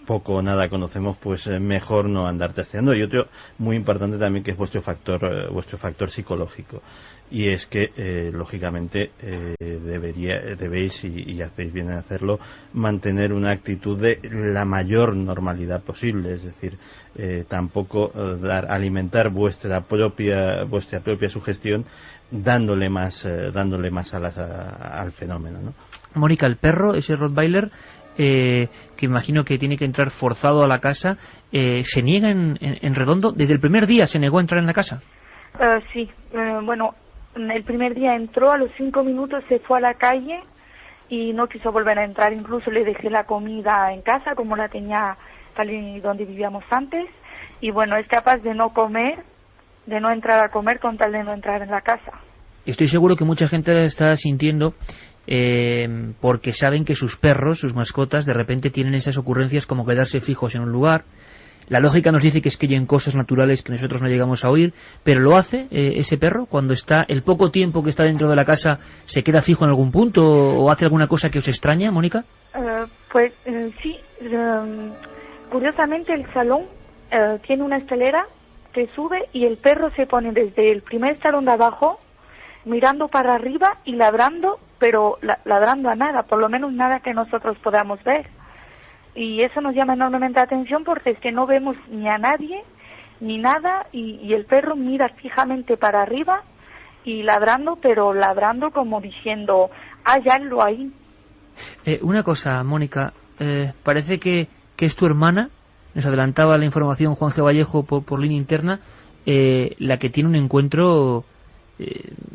C: poco o nada conocemos, pues mejor no andar testeando. Y otro muy importante también, que es vuestro factor psicológico, y es que lógicamente debéis, y hacéis bien en hacerlo, mantener una actitud de la mayor normalidad posible. Es decir, tampoco alimentar vuestra propia sugestión dándole más alas al fenómeno, ¿no?
A: Mónica, el perro, ese Rottweiler, que imagino que tiene que entrar forzado a la casa, ¿se niega en redondo? ¿Desde el primer día se negó a entrar en la casa?
K: Sí, bueno, el primer día entró, a los 5 minutos se fue a la calle, y no quiso volver a entrar. Incluso le dejé la comida en casa como la tenía tal y donde vivíamos antes, y bueno, es capaz de no comer, de no entrar a comer con tal de no entrar en la casa.
A: Estoy seguro que mucha gente la está sintiendo porque saben que sus perros, sus mascotas, de repente tienen esas ocurrencias como quedarse fijos en un lugar. La lógica nos dice que es que oyen cosas naturales que nosotros no llegamos a oír, pero lo hace ese perro cuando está, el poco tiempo que está dentro de la casa, se queda fijo en algún punto o hace alguna cosa que os extraña, Mónica.
K: Sí, curiosamente el salón tiene una escalera que sube y el perro se pone desde el primer escalón de abajo mirando para arriba y ladrando, pero ladrando a nada, por lo menos nada que nosotros podamos ver. Y eso nos llama enormemente la atención porque es que no vemos ni a nadie ni nada, y el perro mira fijamente para arriba y ladrando, pero ladrando como diciendo, hay algo ahí.
A: Una cosa, Mónica, parece que es tu hermana, nos adelantaba la información Juan G. Vallejo por línea interna, la que tiene un encuentro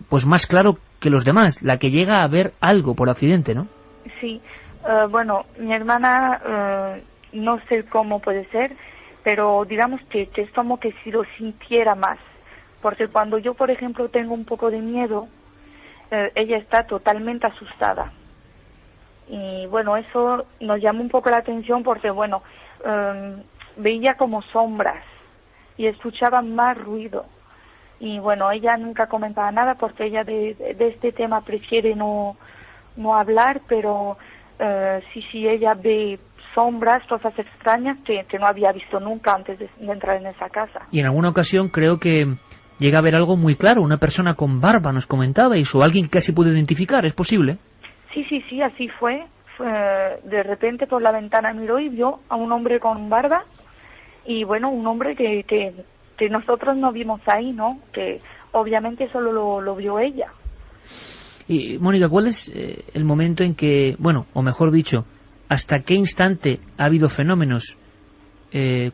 A: pues más claro que los demás, la que llega a ver algo por accidente, ¿no?
K: Sí, bueno, mi hermana no sé cómo puede ser, pero digamos que es como que si lo sintiera más, porque cuando yo, por ejemplo, tengo un poco de miedo, ella está totalmente asustada. Y bueno, eso nos llama un poco la atención porque, bueno, veía como sombras y escuchaba más ruido. Y bueno, ella nunca comentaba nada porque ella de este tema prefiere no hablar, pero sí, ella ve sombras, cosas extrañas que no había visto nunca antes de entrar en esa casa.
A: Y en alguna ocasión creo que llega a ver algo muy claro, una persona con barba nos comentaba, y o alguien que casi pudo identificar, ¿es posible?
K: Sí, así fue. De repente por la ventana miró y vio a un hombre con barba, y bueno, un hombre que nosotros no vimos ahí, ¿no? Que obviamente solo lo vio ella.
A: Y Mónica, ¿cuál es el momento en que, bueno, o mejor dicho, hasta qué instante ha habido fenómenos?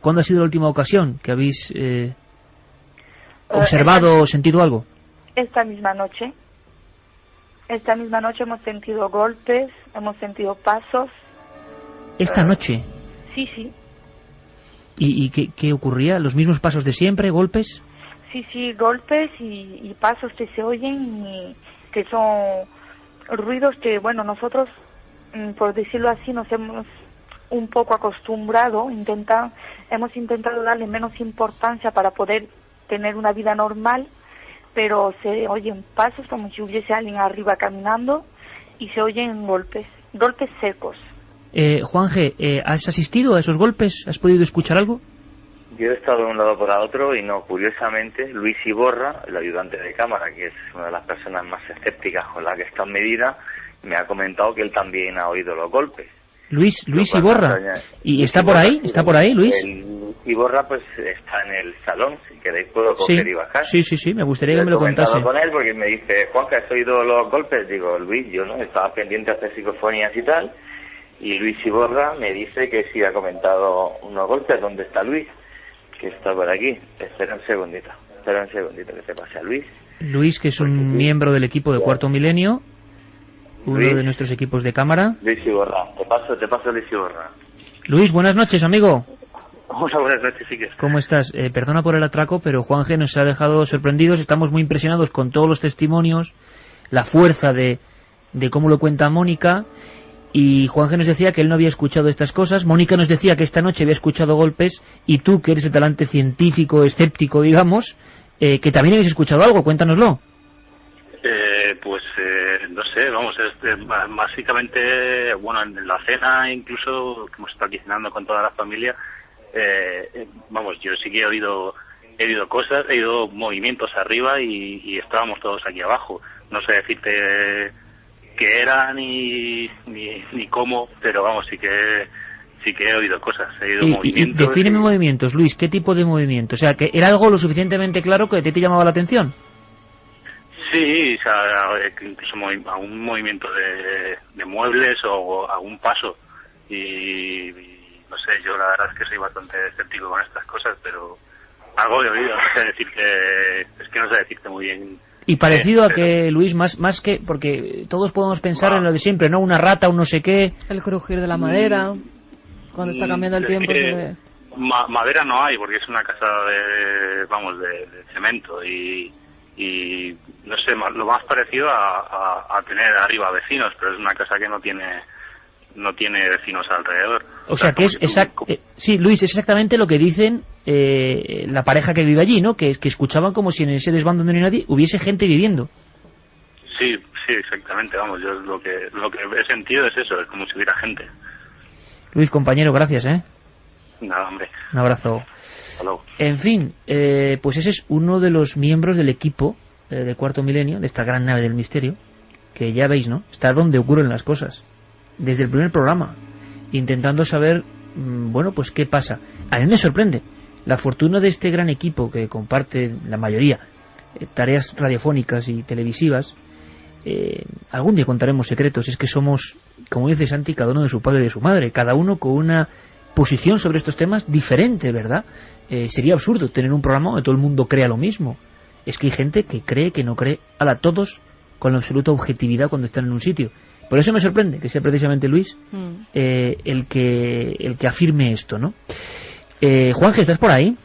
A: ¿Cuándo ha sido la última ocasión que habéis observado o sentido algo?
K: Esta misma noche. Esta misma noche hemos sentido golpes, hemos sentido pasos.
A: ¿Esta noche?
K: Sí.
A: ¿Y qué ocurría? ¿Los mismos pasos de siempre? ¿Golpes?
K: Sí, golpes y pasos que se oyen y que son ruidos que, bueno, nosotros, por decirlo así, nos hemos un poco acostumbrado, hemos intentado darle menos importancia para poder tener una vida normal, pero se oyen pasos como si hubiese alguien arriba caminando y se oyen golpes secos.
A: Juan G., ¿has asistido a esos golpes? ¿Has podido escuchar algo?
J: Yo he estado de un lado para otro y no, curiosamente, Luis Iborra, el ayudante de cámara, que es una de las personas más escépticas con la que está en medida, me ha comentado que él también ha oído los golpes.
A: Luis Iborra. ¿Y está por ahí? ¿Está por ahí, Luis?
J: Iborra pues está en el salón, si queréis puedo coger y bajar.
A: Sí, me gustaría que me lo contase.
J: He comentado con él porque me dice, Juanca, ¿has oído los golpes? Digo, Luis, yo no, estaba pendiente de hacer psicofonías y tal, y Luis Iborra me dice que sí ha comentado unos golpes. ¿Dónde está Luis? Que está por aquí. Espera un segundito que te pase a Luis.
A: Luis, que es un miembro del equipo de Cuarto Milenio, uno de nuestros equipos de cámara.
J: Luis Iborra, te paso Luis Iborra.
A: Luis, buenas noches, amigo.
J: Hola, buenas noches, Iker.
A: ¿Cómo estás? Perdona por el atraco, pero Juan G. nos ha dejado sorprendidos. Estamos muy impresionados con todos los testimonios, la fuerza de cómo lo cuenta Mónica. Y Juan G. nos decía que él no había escuchado estas cosas. Mónica nos decía que esta noche había escuchado golpes. Y tú, que eres de talante científico, escéptico, digamos, que también habéis escuchado algo. Cuéntanoslo.
L: No sé, vamos, básicamente, bueno, en la cena incluso, que hemos estado cenando con toda la familia, vamos, yo sí que he oído cosas, he oído movimientos arriba y estábamos todos aquí abajo. No sé decirte qué era ni cómo, pero vamos, sí que he oído cosas, he oído movimientos.
A: Defíneme movimientos, Luis, ¿qué tipo de movimiento? O sea, que era algo lo suficientemente claro que a ti te llamaba la atención.
L: Sí, o sea, incluso algún movimiento de muebles o algún paso y no sé, yo la verdad es que soy bastante escéptico con estas cosas, pero algo he oído, no sé decirte muy bien
A: Y parecido a que, Luis, más que... Porque todos podemos pensar en lo de siempre, ¿no? Una rata, un no sé qué...
B: El crujir de la madera, cuando está cambiando el tiempo...
L: Madera no hay, porque es una casa de cemento y no sé, lo más parecido a tener arriba vecinos, pero es una casa que no tiene vecinos alrededor.
A: O sea que es sí, Luis, es exactamente lo que dicen la pareja que vive allí, ¿no? Que escuchaban como si en ese desván donde no hay nadie hubiese gente viviendo.
L: Sí, exactamente, vamos, yo lo que he sentido es eso, es como si hubiera gente.
A: Luis, compañero, gracias,
L: Nada, hombre.
A: Un abrazo.
L: Hello.
A: En fin, pues ese es uno de los miembros del equipo de Cuarto Milenio, de esta gran nave del misterio, que ya veis, ¿no? Está donde ocurren las cosas. Desde el primer programa, intentando saber, bueno, pues qué pasa. A mí me sorprende la fortuna de este gran equipo que comparte la mayoría tareas radiofónicas y televisivas. Algún día contaremos secretos. Es que somos, como dice Santi, cada uno de su padre y de su madre, cada uno con una posición sobre estos temas diferente, ¿verdad? Sería absurdo tener un programa donde todo el mundo crea lo mismo. Es que hay gente que cree, que no cree, todos con la absoluta objetividad cuando están en un sitio. Por eso me sorprende que sea precisamente Luis el que afirme esto, ¿no? Juanje, ¿estás por ahí?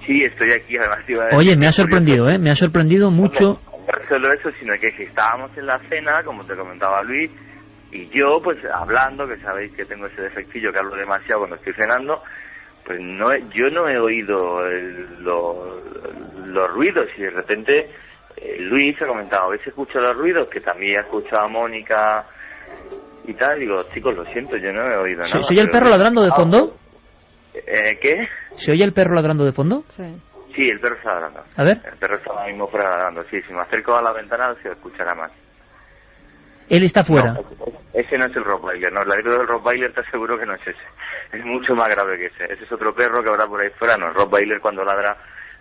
J: Sí, estoy aquí. Además,
A: oye, me ha sorprendido, me ha sorprendido mucho.
J: No solo eso, sino que estábamos en la cena, como te comentaba Luis, y yo, pues, hablando, que sabéis que tengo ese defectillo, que hablo demasiado cuando estoy cenando, pues yo no he oído los ruidos, y de repente Luis ha comentado, ¿habéis escuchado los ruidos? Que también ha escuchado a Mónica y tal. Digo, chicos, lo siento, yo no he oído nada.
A: ¿Se oye el perro ladrando de fondo?
J: ¿Qué?
A: ¿Se oye el perro ladrando de fondo?
J: Sí, el perro está ladrando.
A: A ver.
J: El perro está ahora mismo fuera ladrando, sí. Si me acerco a la ventana se escuchará más.
A: Él está fuera.
J: No, ese no es el Rottweiler, no, el ladrido del Rottweiler te aseguro que no es ese. Es mucho más grave que ese. Ese es otro perro que habrá por ahí fuera. No, el Rottweiler cuando ladra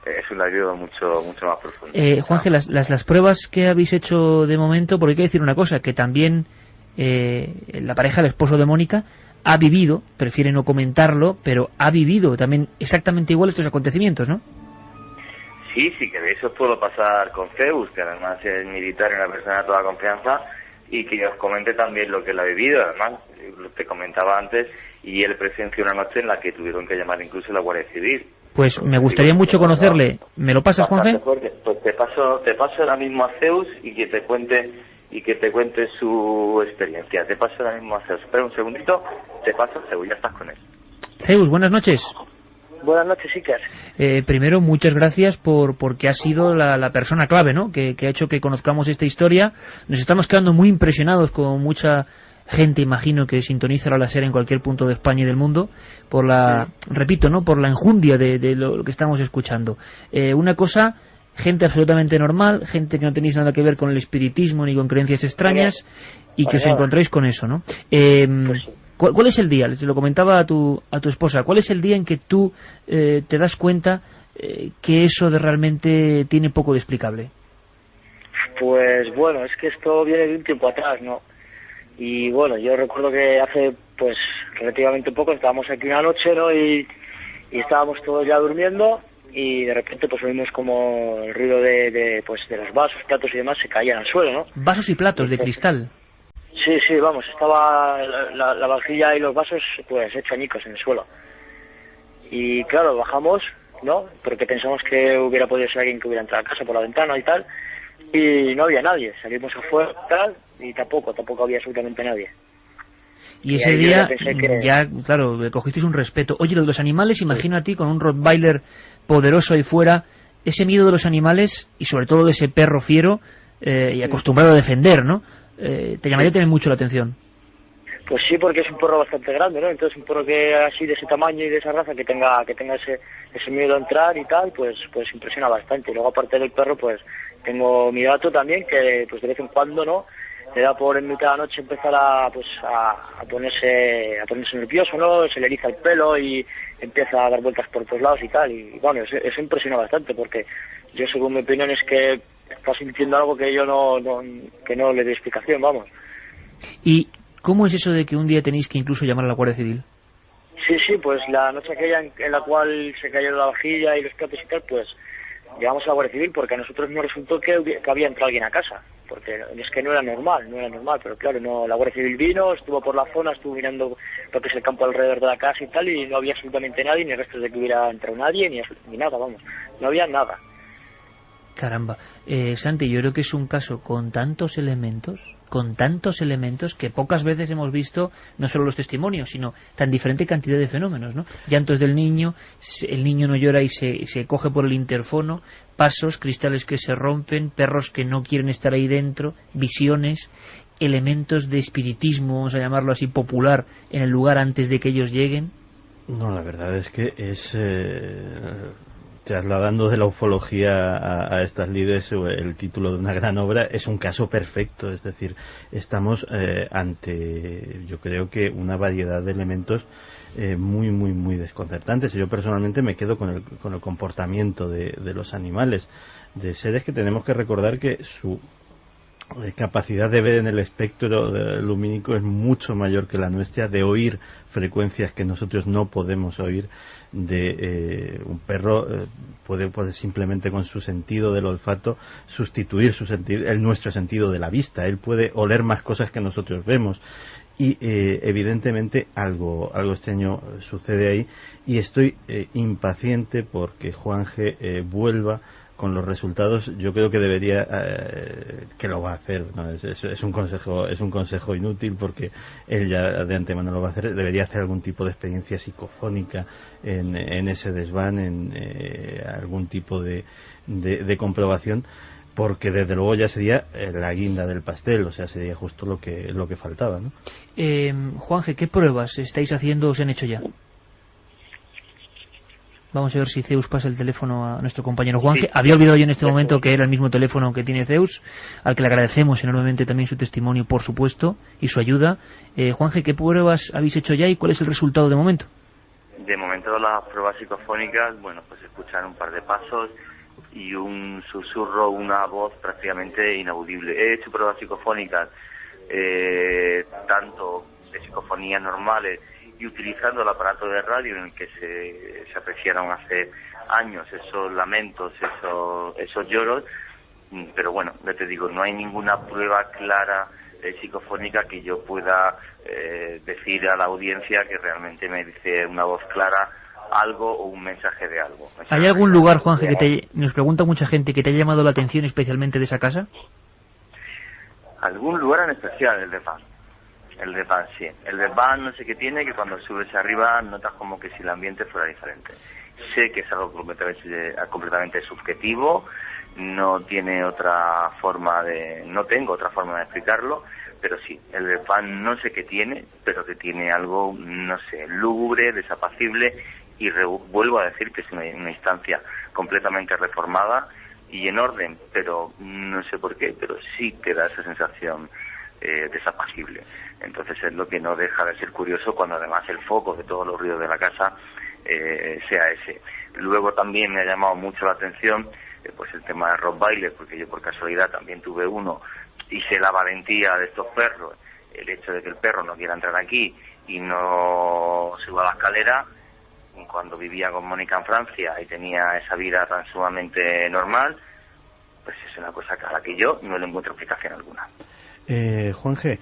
J: es un ladrido mucho más profundo.
A: Juanje, las pruebas que habéis hecho de momento, porque hay que decir una cosa, que también la pareja, el esposo de Mónica, ha vivido, prefiere no comentarlo, pero ha vivido también exactamente igual estos acontecimientos, ¿no?
J: Sí, que de eso puedo pasar con Zeus, que además es militar y una persona de toda confianza, y que os comente también lo que él ha vivido. Además, te comentaba antes, y él presenció una noche en la que tuvieron que llamar incluso a la Guardia Civil.
A: Pues me gustaría mucho conocerle. ¿Me lo pasas, Juanje?
J: Pues te paso ahora mismo a Zeus y que te cuente su experiencia. Te paso ahora mismo a Zeus. Espera un segundito, te paso a Zeus, ya estás con él.
A: Zeus, buenas noches.
M: Buenas noches, Iker.
A: Primero, muchas gracias porque has sido la persona clave, ¿no? Que ha hecho que conozcamos esta historia. Nos estamos quedando muy impresionados con mucha gente, imagino, que sintoniza la SER en cualquier punto de España y del mundo por repito, ¿no? Por la enjundia de lo que estamos escuchando. Una cosa, gente absolutamente normal, gente que no tenéis nada que ver con el espiritismo ni con creencias extrañas y que os encontráis con eso, ¿no? ¿Cuál es el día? Les lo comentaba a tu esposa. ¿Cuál es el día en que tú te das cuenta que eso realmente tiene poco de explicable?
M: Pues bueno, es que esto viene de un tiempo atrás, ¿no? Y bueno, yo recuerdo que hace pues relativamente poco estábamos aquí una noche, ¿no? Y estábamos todos ya durmiendo y de repente pues oímos como el ruido de los vasos, platos y demás se caían al suelo, ¿no?
A: Vasos y platos de cristal.
M: Sí, vamos, estaba la vajilla y los vasos pues hecho añicos en el suelo. Y claro, bajamos, ¿no? Porque pensamos que hubiera podido ser alguien que hubiera entrado a casa por la ventana y tal, y no había nadie. Salimos afuera tal, y tampoco había absolutamente nadie.
A: Y ese día ya, claro, cogisteis un respeto. Oye, lo de los animales, imagino a ti con un Rottweiler poderoso ahí fuera, ese miedo de los animales y sobre todo de ese perro fiero y acostumbrado a defender, ¿no? Te llamaría también mucho la atención.
M: Pues sí, porque es un perro bastante grande, ¿no? Entonces un perro que así de ese tamaño y de esa raza que tenga ese miedo a entrar y tal, pues impresiona bastante. Y luego aparte del perro, pues tengo mi gato también que pues de vez en cuando, ¿no? Le da por en mitad de la noche empezar a ponerse nervioso, ¿no? Se le eriza el pelo y empieza a dar vueltas por todos lados y tal. Y bueno, eso impresiona bastante porque yo, según mi opinión, es que está sintiendo algo que yo no le doy explicación, vamos.
A: ¿Y cómo es eso de que un día tenéis que incluso llamar a la Guardia Civil?
M: Sí, pues la noche aquella en la cual se cayó la vajilla y los platos y tal, pues llamamos a la Guardia Civil porque a nosotros nos resultó que había entrado alguien a casa, porque es que no era normal, pero claro, no, la Guardia Civil vino, estuvo por la zona, estuvo mirando lo que es el campo alrededor de la casa y tal, y no había absolutamente nadie, ni restos de que hubiera entrado nadie, ni nada, vamos, no había nada.
A: Caramba. Santi, yo creo que es un caso con tantos elementos que pocas veces hemos visto no solo los testimonios, sino tan diferente cantidad de fenómenos, ¿no? Llantos del niño, el niño no llora y se coge por el interfono, pasos, cristales que se rompen, perros que no quieren estar ahí dentro, visiones, elementos de espiritismo, vamos a llamarlo así, popular, en el lugar antes de que ellos lleguen.
C: No, la verdad es que es... trasladando de la ufología a estas lides el título de una gran obra, es un caso perfecto, es decir, estamos ante, yo creo que una variedad de elementos muy desconcertantes. Yo personalmente me quedo con el comportamiento de los animales, de seres que tenemos que recordar que su capacidad de ver en el espectro lumínico es mucho mayor que la nuestra, de oír frecuencias que nosotros no podemos oír. Un perro puede simplemente con su sentido del olfato sustituir nuestro sentido de la vista. Él puede oler más cosas que nosotros vemos y evidentemente algo extraño sucede ahí, y estoy impaciente porque Juanje vuelva con los resultados. Yo creo que debería, que lo va a hacer, ¿no? Es un consejo inútil, porque él ya de antemano lo va a hacer. Debería hacer algún tipo de experiencia psicofónica en ese desván, en algún tipo de comprobación, porque desde luego ya sería la guinda del pastel, o sea, sería justo lo que faltaba, ¿no?
A: Juanje, ¿qué pruebas estáis haciendo o se han hecho ya? Vamos a ver si Zeus pasa el teléfono a nuestro compañero Juanje. Sí. Había olvidado yo en este momento que era el mismo teléfono que tiene Zeus, al que le agradecemos enormemente también su testimonio, por supuesto, y su ayuda. Juanje, ¿qué pruebas habéis hecho ya y cuál es el resultado de momento?
J: De momento las pruebas psicofónicas, bueno, pues escuchar un par de pasos y un susurro, una voz prácticamente inaudible. He hecho pruebas psicofónicas, tanto de psicofonías normales, y utilizando el aparato de radio en el que se apreciaron hace años esos lamentos, esos lloros, pero bueno, ya te digo, no hay ninguna prueba clara psicofónica que yo pueda decir a la audiencia que realmente me dice una voz clara algo o un mensaje de algo.
A: ¿Hay algún lugar, Juanje, nos pregunta mucha gente, que te haya llamado la atención especialmente de esa casa?
J: ¿Algún lugar en especial? El desván. El desván, sí. El desván no sé qué tiene, que cuando subes arriba notas como que si el ambiente fuera diferente. Sé que es algo completamente subjetivo, no tengo otra forma de explicarlo, pero sí, el desván no sé qué tiene, pero que tiene algo, no sé, lúgubre, desapacible, y vuelvo a decir que es una instancia completamente reformada y en orden, pero no sé por qué, pero sí que da esa sensación desapacible. Entonces es lo que no deja de ser curioso, cuando además el foco de todos los ruidos de la casa sea ese. Luego también me ha llamado mucho la atención pues el tema de Rottweiler, porque yo por casualidad también tuve uno y sé la valentía de estos perros, el hecho de que el perro no quiera entrar aquí y no suba la escalera. Cuando vivía con Mónica en Francia y tenía esa vida tan sumamente normal, pues es una cosa a la que yo no le encuentro explicación alguna.
C: Juanje,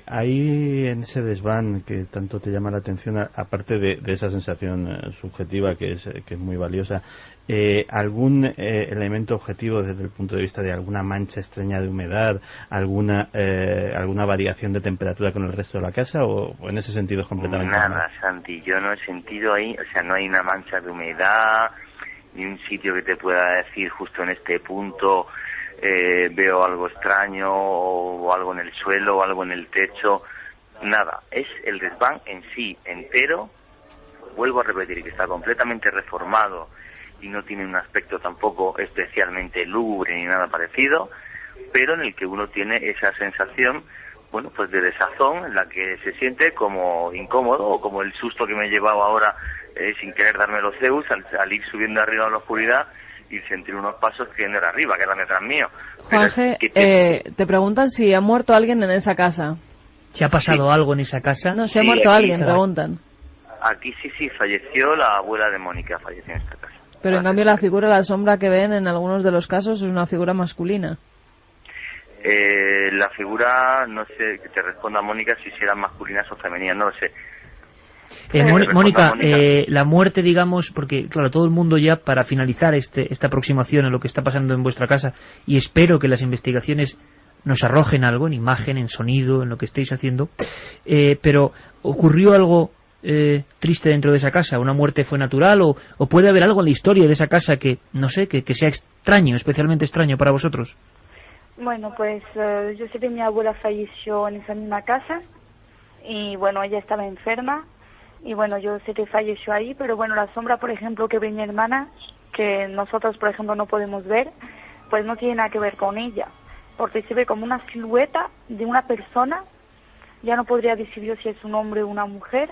C: hay en ese desván que tanto te llama la atención, aparte de esa sensación subjetiva que es muy valiosa, algún elemento objetivo desde el punto de vista de alguna mancha extraña de humedad, alguna variación de temperatura con el resto de la casa, o en ese sentido es completamente
J: nada
C: normal?
J: Santi, yo no he sentido ahí, o sea, no hay una mancha de humedad ni un sitio que te pueda decir justo en este punto veo algo extraño o algo en el suelo o algo en el techo, nada. Es el desván en sí entero, vuelvo a repetir, que está completamente reformado y no tiene un aspecto tampoco especialmente lúgubre ni nada parecido, pero en el que uno tiene esa sensación, bueno, pues de desazón, en la que se siente como incómodo, o como el susto que me he llevado ahora sin querer darme los Zeus al ir subiendo arriba en la oscuridad y sentir unos pasos que no era arriba, que eran detrás mío.
B: Juanje, te preguntan si ha muerto alguien en esa casa.
A: ¿Se ha pasado algo en esa casa?
B: No, si ha muerto alguien, preguntan.
J: Aquí sí, falleció la abuela de Mónica, falleció en esta casa.
B: Pero en cambio la figura, la sombra que ven en algunos de los casos es una figura masculina.
J: La figura, no sé, que te responda Mónica si serán masculinas o femeninas, no lo sé.
A: Mónica, la muerte, digamos, porque claro, todo el mundo ya, para finalizar esta aproximación a lo que está pasando en vuestra casa, y espero que las investigaciones nos arrojen algo, en imagen, en sonido, en lo que estéis haciendo, pero ¿ocurrió algo triste dentro de esa casa? ¿Una muerte fue natural? ¿O puede haber algo en la historia de esa casa que, no sé, que sea extraño, especialmente extraño para vosotros?
K: Bueno, pues yo sé que mi abuela falleció en esa misma casa y bueno, ella estaba enferma y bueno, yo sé que falleció ahí, pero bueno, la sombra, por ejemplo, que ve mi hermana, que nosotros, por ejemplo, no podemos ver, pues no tiene nada que ver con ella, porque se ve como una silueta de una persona, ya no podría decir yo si es un hombre o una mujer,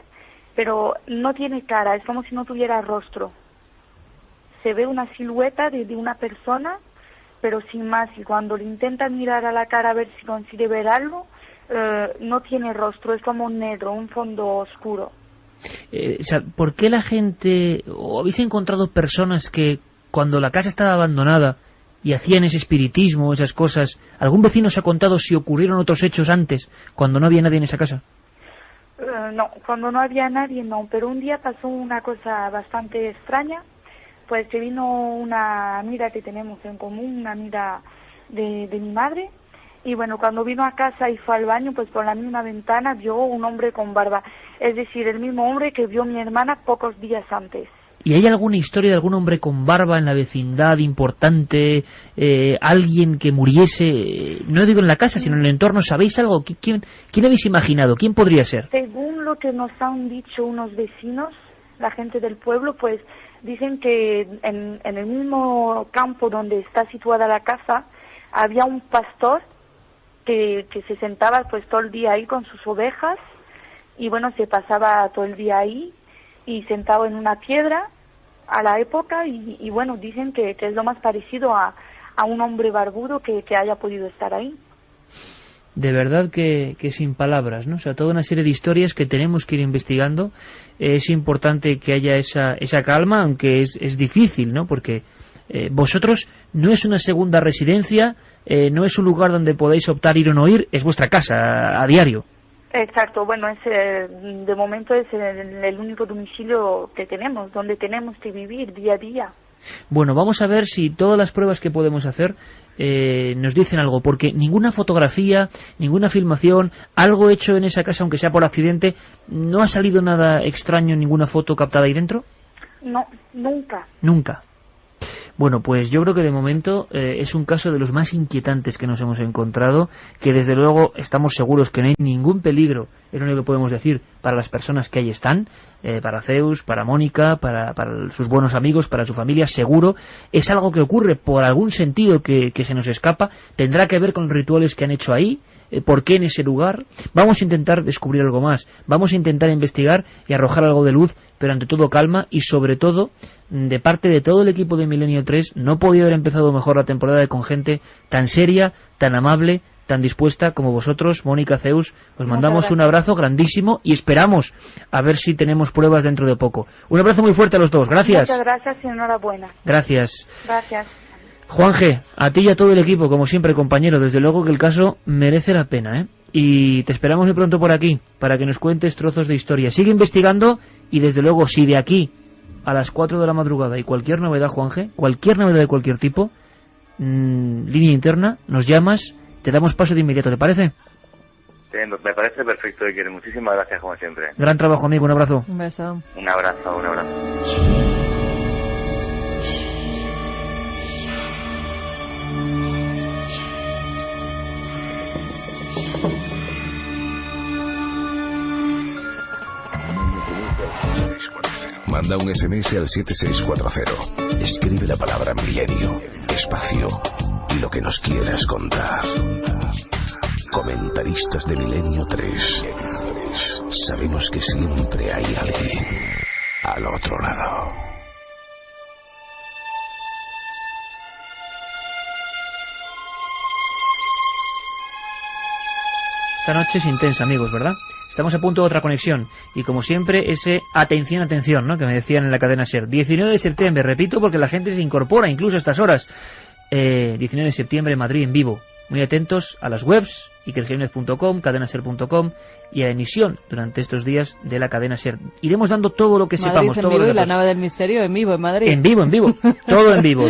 K: pero no tiene cara, es como si no tuviera rostro. Se ve una silueta de una persona, pero sin más, y cuando le intenta mirar a la cara a ver si consigue ver algo, no tiene rostro, es como negro, un fondo oscuro.
A: ¿Por qué la gente, o habéis encontrado personas que cuando la casa estaba abandonada y hacían ese espiritismo, esas cosas, algún vecino os ha contado si ocurrieron otros hechos antes, cuando no había nadie en esa casa?
K: No, cuando no había nadie no, pero un día pasó una cosa bastante extraña. Pues se vino una amiga que tenemos en común, una amiga de mi madre, y bueno, cuando vino a casa y fue al baño, pues por la misma ventana vio un hombre con barba, es decir, el mismo hombre que vio mi hermana pocos días antes. ¿Y hay alguna historia de algún hombre con barba en la vecindad importante, alguien que muriese, no digo en la casa, sino en el entorno? ¿Sabéis algo? ¿Quién habéis imaginado? ¿Quién podría ser? Según lo que nos han dicho unos vecinos, la gente del pueblo, pues dicen que en el mismo campo donde está situada la casa había un pastor que se sentaba pues todo el día ahí con sus ovejas y bueno, se pasaba todo el día ahí y sentado en una piedra a la época y bueno, dicen que es lo más parecido a un hombre barbudo que haya podido estar ahí. De verdad que sin palabras, ¿no? O sea, toda una serie de historias que tenemos que ir investigando. Es importante que haya esa calma, aunque es difícil, ¿no? Porque vosotros no es una segunda residencia, no es un lugar donde podéis optar ir o no ir, es vuestra casa a diario. Exacto, bueno, de momento es el único domicilio que tenemos, donde tenemos que vivir día a día. Bueno, vamos a ver si todas las pruebas que podemos hacer nos dicen algo, porque ninguna fotografía, ninguna filmación, algo hecho en esa casa, aunque sea por accidente, ¿no ha salido nada extraño en ninguna foto captada ahí dentro? No, nunca. Nunca. Bueno, pues yo creo que de momento es un caso de los más inquietantes que nos hemos encontrado, que desde luego estamos seguros que no hay ningún peligro, es lo único que podemos decir, para las personas que ahí están, para Zeus, para Mónica, para sus buenos amigos, para su familia, seguro. Es algo que ocurre por algún sentido que se nos escapa, tendrá que ver con los rituales que han hecho ahí, por qué en ese lugar. Vamos a intentar descubrir algo más, vamos a intentar investigar y arrojar algo de luz, pero ante todo calma y sobre todo, de parte de todo el equipo de Milenio 3, no podía haber empezado mejor la temporada con gente tan seria, tan amable, tan dispuesta como vosotros. Mónica, Zeus, os mandamos un abrazo grandísimo y esperamos a ver si tenemos pruebas dentro de poco. Un abrazo muy fuerte a los dos, gracias. Muchas gracias y enhorabuena. Gracias. Gracias. Juanje, a ti y a todo el equipo, como siempre, compañero, desde luego que el caso merece la pena, ¿eh? Y te esperamos muy pronto por aquí, para que nos cuentes trozos de historia. Sigue investigando y desde luego, si de aquí a las 4 de la madrugada y cualquier novedad, Juanje, cualquier novedad de cualquier tipo, línea interna, nos llamas, te damos paso de inmediato, ¿te parece?
J: Me parece perfecto, Iker. Muchísimas gracias, como siempre.
A: Gran trabajo, amigo, un abrazo.
B: Un beso.
J: Un abrazo, un abrazo.
D: Manda un SMS al 7640. Escribe la palabra milenio, espacio y lo que nos quieras contar. Comentaristas de Milenio 3. Sabemos que siempre hay alguien al otro lado.
A: Esta noche es intensa, amigos, ¿verdad? Estamos a punto de otra conexión. Y como siempre, ese atención, atención, ¿no?, que me decían en la cadena SER. 19 de septiembre, repito, porque la gente se incorpora incluso a estas horas. 19 de septiembre, Madrid en vivo. Muy atentos a las webs, ikerjimenez.com, cadenaser.com, y a la emisión durante estos días de la cadena SER. Iremos dando todo lo que
B: Madrid
A: sepamos.
B: En
A: todo
B: vivo
A: lo que
B: y la nave del misterio en vivo en Madrid.
A: En vivo, en vivo. Todo en vivo,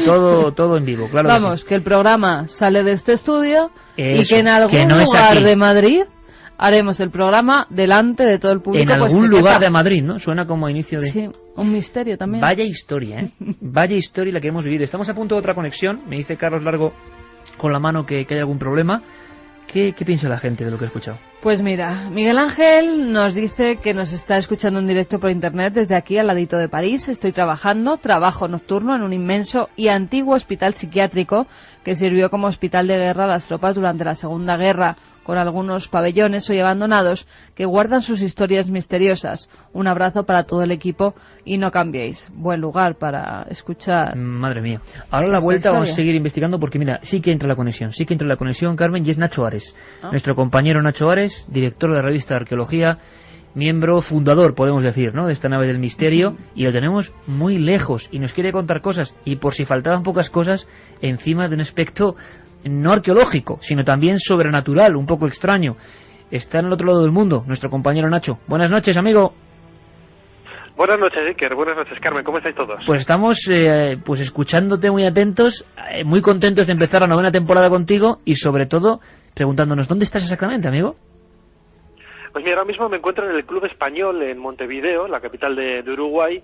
A: todo en vivo. Claro.
B: Vamos,
A: que,
B: que el programa sale de este estudio.
A: Eso,
B: y que en algún
A: no
B: lugar de Madrid haremos el programa delante de todo el público.
A: En algún lugar de Madrid, ¿no? Suena como inicio de...
B: Sí, un misterio también.
A: Vaya historia, ¿eh? Vaya historia la que hemos vivido. Estamos a punto de otra conexión. Me dice Carlos Largo con la mano que hay algún problema. ¿Qué piensa la gente de lo que he escuchado?
B: Pues mira, Miguel Ángel nos dice que nos está escuchando en directo por internet desde aquí al ladito de París. Estoy trabajando, trabajo nocturno en un inmenso y antiguo hospital psiquiátrico que sirvió como hospital de guerra a las tropas durante la Segunda Guerra, con algunos pabellones hoy abandonados que guardan sus historias misteriosas. Un abrazo para todo el equipo y no cambiéis. Buen lugar para escuchar.
A: Madre mía. Ahora a la vuelta vamos a seguir investigando porque mira, sí que entra la conexión, Carmen, y es Nacho Ares. Nuestro compañero Nacho Ares, director de la revista Arqueología, miembro fundador, podemos decir, ¿no?, de esta nave del misterio, y lo tenemos muy lejos y nos quiere contar cosas, y por si faltaban pocas cosas, encima de un aspecto no arqueológico, sino también sobrenatural, un poco extraño. Está en el otro lado del mundo, nuestro compañero Nacho. Buenas noches, amigo.
N: Buenas noches, Iker. Buenas noches, Carmen. ¿Cómo estáis todos?
A: Pues estamos pues escuchándote muy atentos, muy contentos de empezar la 9ª temporada contigo y sobre todo preguntándonos, ¿dónde estás exactamente, amigo?
N: Pues mira, ahora mismo me encuentro en el Club Español en Montevideo, la capital de Uruguay.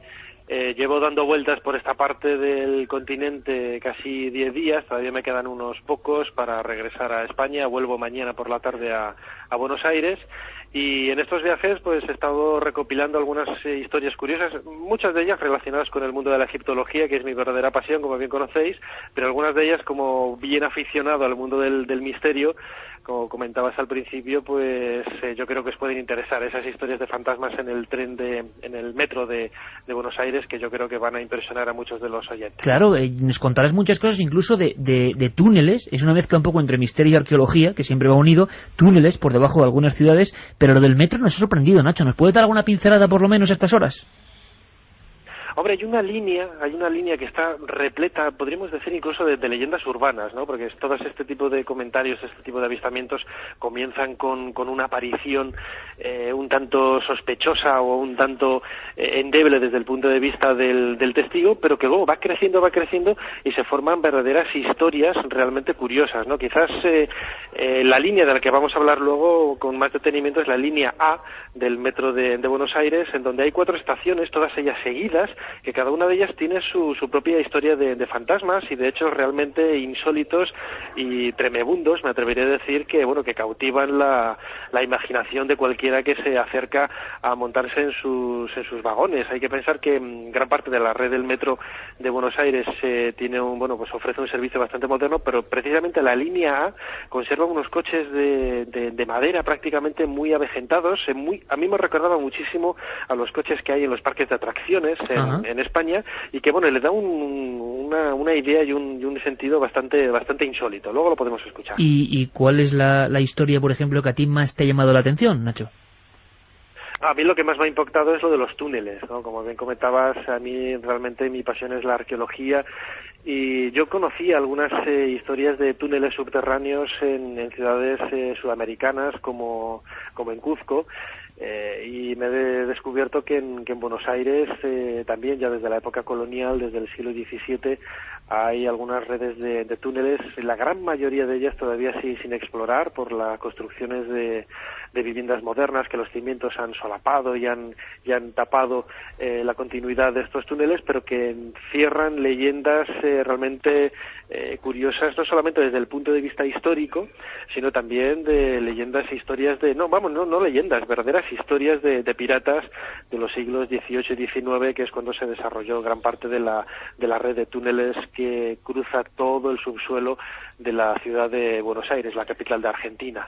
N: Llevo dando vueltas por esta parte del continente casi 10 días, todavía me quedan unos pocos para regresar a España. Vuelvo mañana por la tarde a Buenos Aires. Y en estos viajes pues he estado recopilando algunas historias curiosas, muchas de ellas relacionadas con el mundo de la egiptología, que es mi verdadera pasión, como bien conocéis, pero algunas de ellas, como bien aficionado al mundo del misterio, como comentabas al principio, pues yo creo que os pueden interesar esas historias de fantasmas en el tren en el metro de Buenos Aires, que yo creo que van a impresionar a muchos de los oyentes.
A: Claro, nos contarás muchas cosas, incluso de túneles. Es una mezcla un poco entre misterio y arqueología, que siempre va unido, túneles por debajo de algunas ciudades, pero lo del metro nos ha sorprendido, Nacho. ¿Nos puede dar alguna pincelada por lo menos a estas horas?
N: Hombre, hay una línea que está repleta, podríamos decir incluso de leyendas urbanas, ¿no? Porque todo este tipo de comentarios, este tipo de avistamientos comienzan con una aparición un tanto sospechosa o un tanto endeble desde el punto de vista del testigo, pero que luego va creciendo y se forman verdaderas historias realmente curiosas, ¿no? Quizás la línea de la que vamos a hablar luego con más detenimiento es la línea A del metro de Buenos Aires, en donde hay 4 estaciones, todas ellas seguidas, que cada una de ellas tiene su propia historia de fantasmas y de hechos realmente insólitos y tremebundos, me atrevería a decir, que bueno, que cautivan la imaginación de cualquiera que se acerca a montarse en sus vagones. Hay que pensar que gran parte de la red del metro de Buenos Aires pues ofrece un servicio bastante moderno, pero precisamente la línea A conserva unos coches de madera prácticamente muy avejentados. A mí me recordaba muchísimo a los coches que hay en los parques de atracciones en España, y que bueno, le da una idea y un sentido bastante insólito. Luego lo podemos escuchar.
A: ¿Y cuál es la historia, por ejemplo, que a ti más te ha llamado la atención, Nacho?
N: A mí lo que más me ha impactado es lo de los túneles, ¿no? Como bien comentabas, a mí realmente mi pasión es la arqueología, y yo conocí algunas historias de túneles subterráneos en ciudades sudamericanas como en Cuzco, y me he descubierto que en Buenos Aires también, ya desde la época colonial, desde el siglo XVII, hay algunas redes de túneles, la gran mayoría de ellas todavía sin explorar por las construcciones de viviendas modernas, que los cimientos han solapado y han tapado la continuidad de estos túneles, pero que encierran leyendas realmente curiosas, no solamente desde el punto de vista histórico, sino también de leyendas e historias no leyendas, verdaderas historias de piratas de los siglos XVIII y XIX, que es cuando se desarrolló gran parte de la red de túneles que cruza todo el subsuelo de la ciudad de Buenos Aires, la capital de Argentina.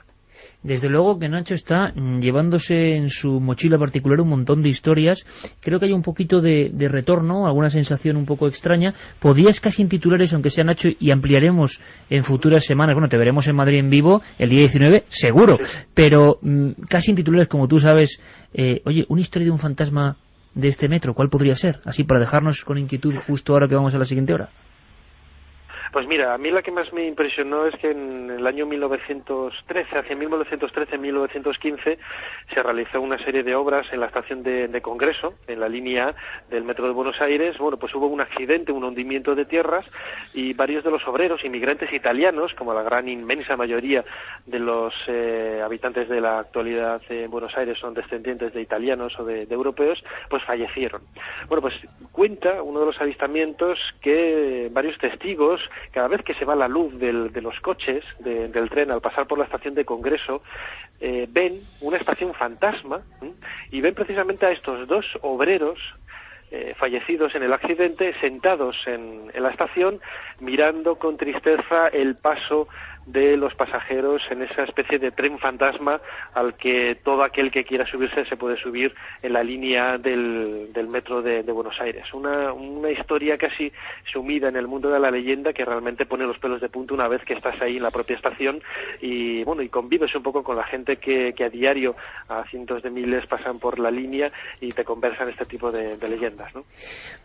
A: Desde luego que Nacho está llevándose en su mochila particular un montón de historias. Creo que hay un poquito de retorno, alguna sensación un poco extraña. Podías casi en titulares, aunque sea Nacho, y ampliaremos en futuras semanas. Bueno, te veremos en Madrid en vivo el día 19, seguro. Pero casi en titulares, como tú sabes, oye, una historia de un fantasma de este metro, ¿cuál podría ser? Así para dejarnos con inquietud justo ahora que vamos a la siguiente hora.
N: Pues mira, a mí la que más me impresionó es que en el año 1913, hacia 1913-1915, se realizó una serie de obras en la estación de Congreso, en la línea del metro de Buenos Aires. Bueno, pues hubo un accidente, un hundimiento de tierras, y varios de los obreros, inmigrantes italianos, como la gran inmensa mayoría de los habitantes de la actualidad en Buenos Aires son descendientes de italianos o de europeos, pues fallecieron. Bueno, pues cuenta uno de los avistamientos que varios testigos, cada vez que se va la luz de los coches del tren al pasar por la estación de Congreso, ven una estación fantasma, y ven precisamente a estos dos obreros fallecidos en el accidente sentados en la estación, mirando con tristeza el paso de los pasajeros en esa especie de tren fantasma al que todo aquel que quiera subirse se puede subir en la línea del metro de Buenos Aires. Una historia casi sumida en el mundo de la leyenda que realmente pone los pelos de punta una vez que estás ahí en la propia estación y bueno, y convives un poco con la gente que a diario a cientos de miles pasan por la línea y te conversan este tipo de leyendas, ¿no?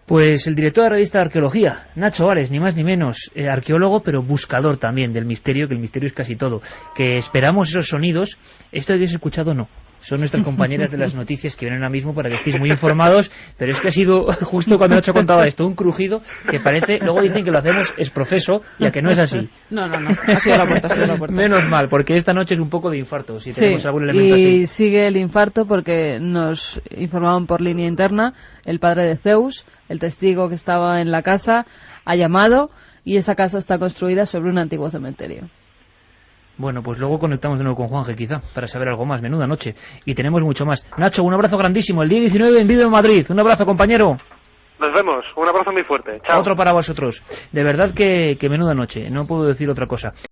A: Pues el director de la revista de Arqueología, Nacho Ares, ni más ni menos, arqueólogo pero buscador también del misterio, que el misterio es casi todo, que esperamos esos sonidos. ¿Esto habéis escuchado o no? Son nuestras compañeras de las noticias que vienen ahora mismo para que estéis muy informados, pero es que ha sido justo cuando Nacho contaba esto, un crujido que parece, luego dicen que lo hacemos es profeso, ya que no es así.
B: No, ha sido la puerta,
A: Menos mal, porque esta noche es un poco de infarto, si tenemos algún elemento
B: y
A: así.
B: Y sigue el infarto porque nos informaban por línea interna, el padre de Zeus, el testigo que estaba en la casa, ha llamado y esa casa está construida sobre un antiguo cementerio.
A: Bueno, pues luego conectamos de nuevo con Juanje, quizá, para saber algo más. Menuda noche. Y tenemos mucho más. Nacho, un abrazo grandísimo. El día 19 en Vivo en Madrid. Un abrazo, compañero.
N: Nos vemos. Un abrazo muy fuerte. Chao.
A: Otro para vosotros. De verdad que menuda noche. No puedo decir otra cosa.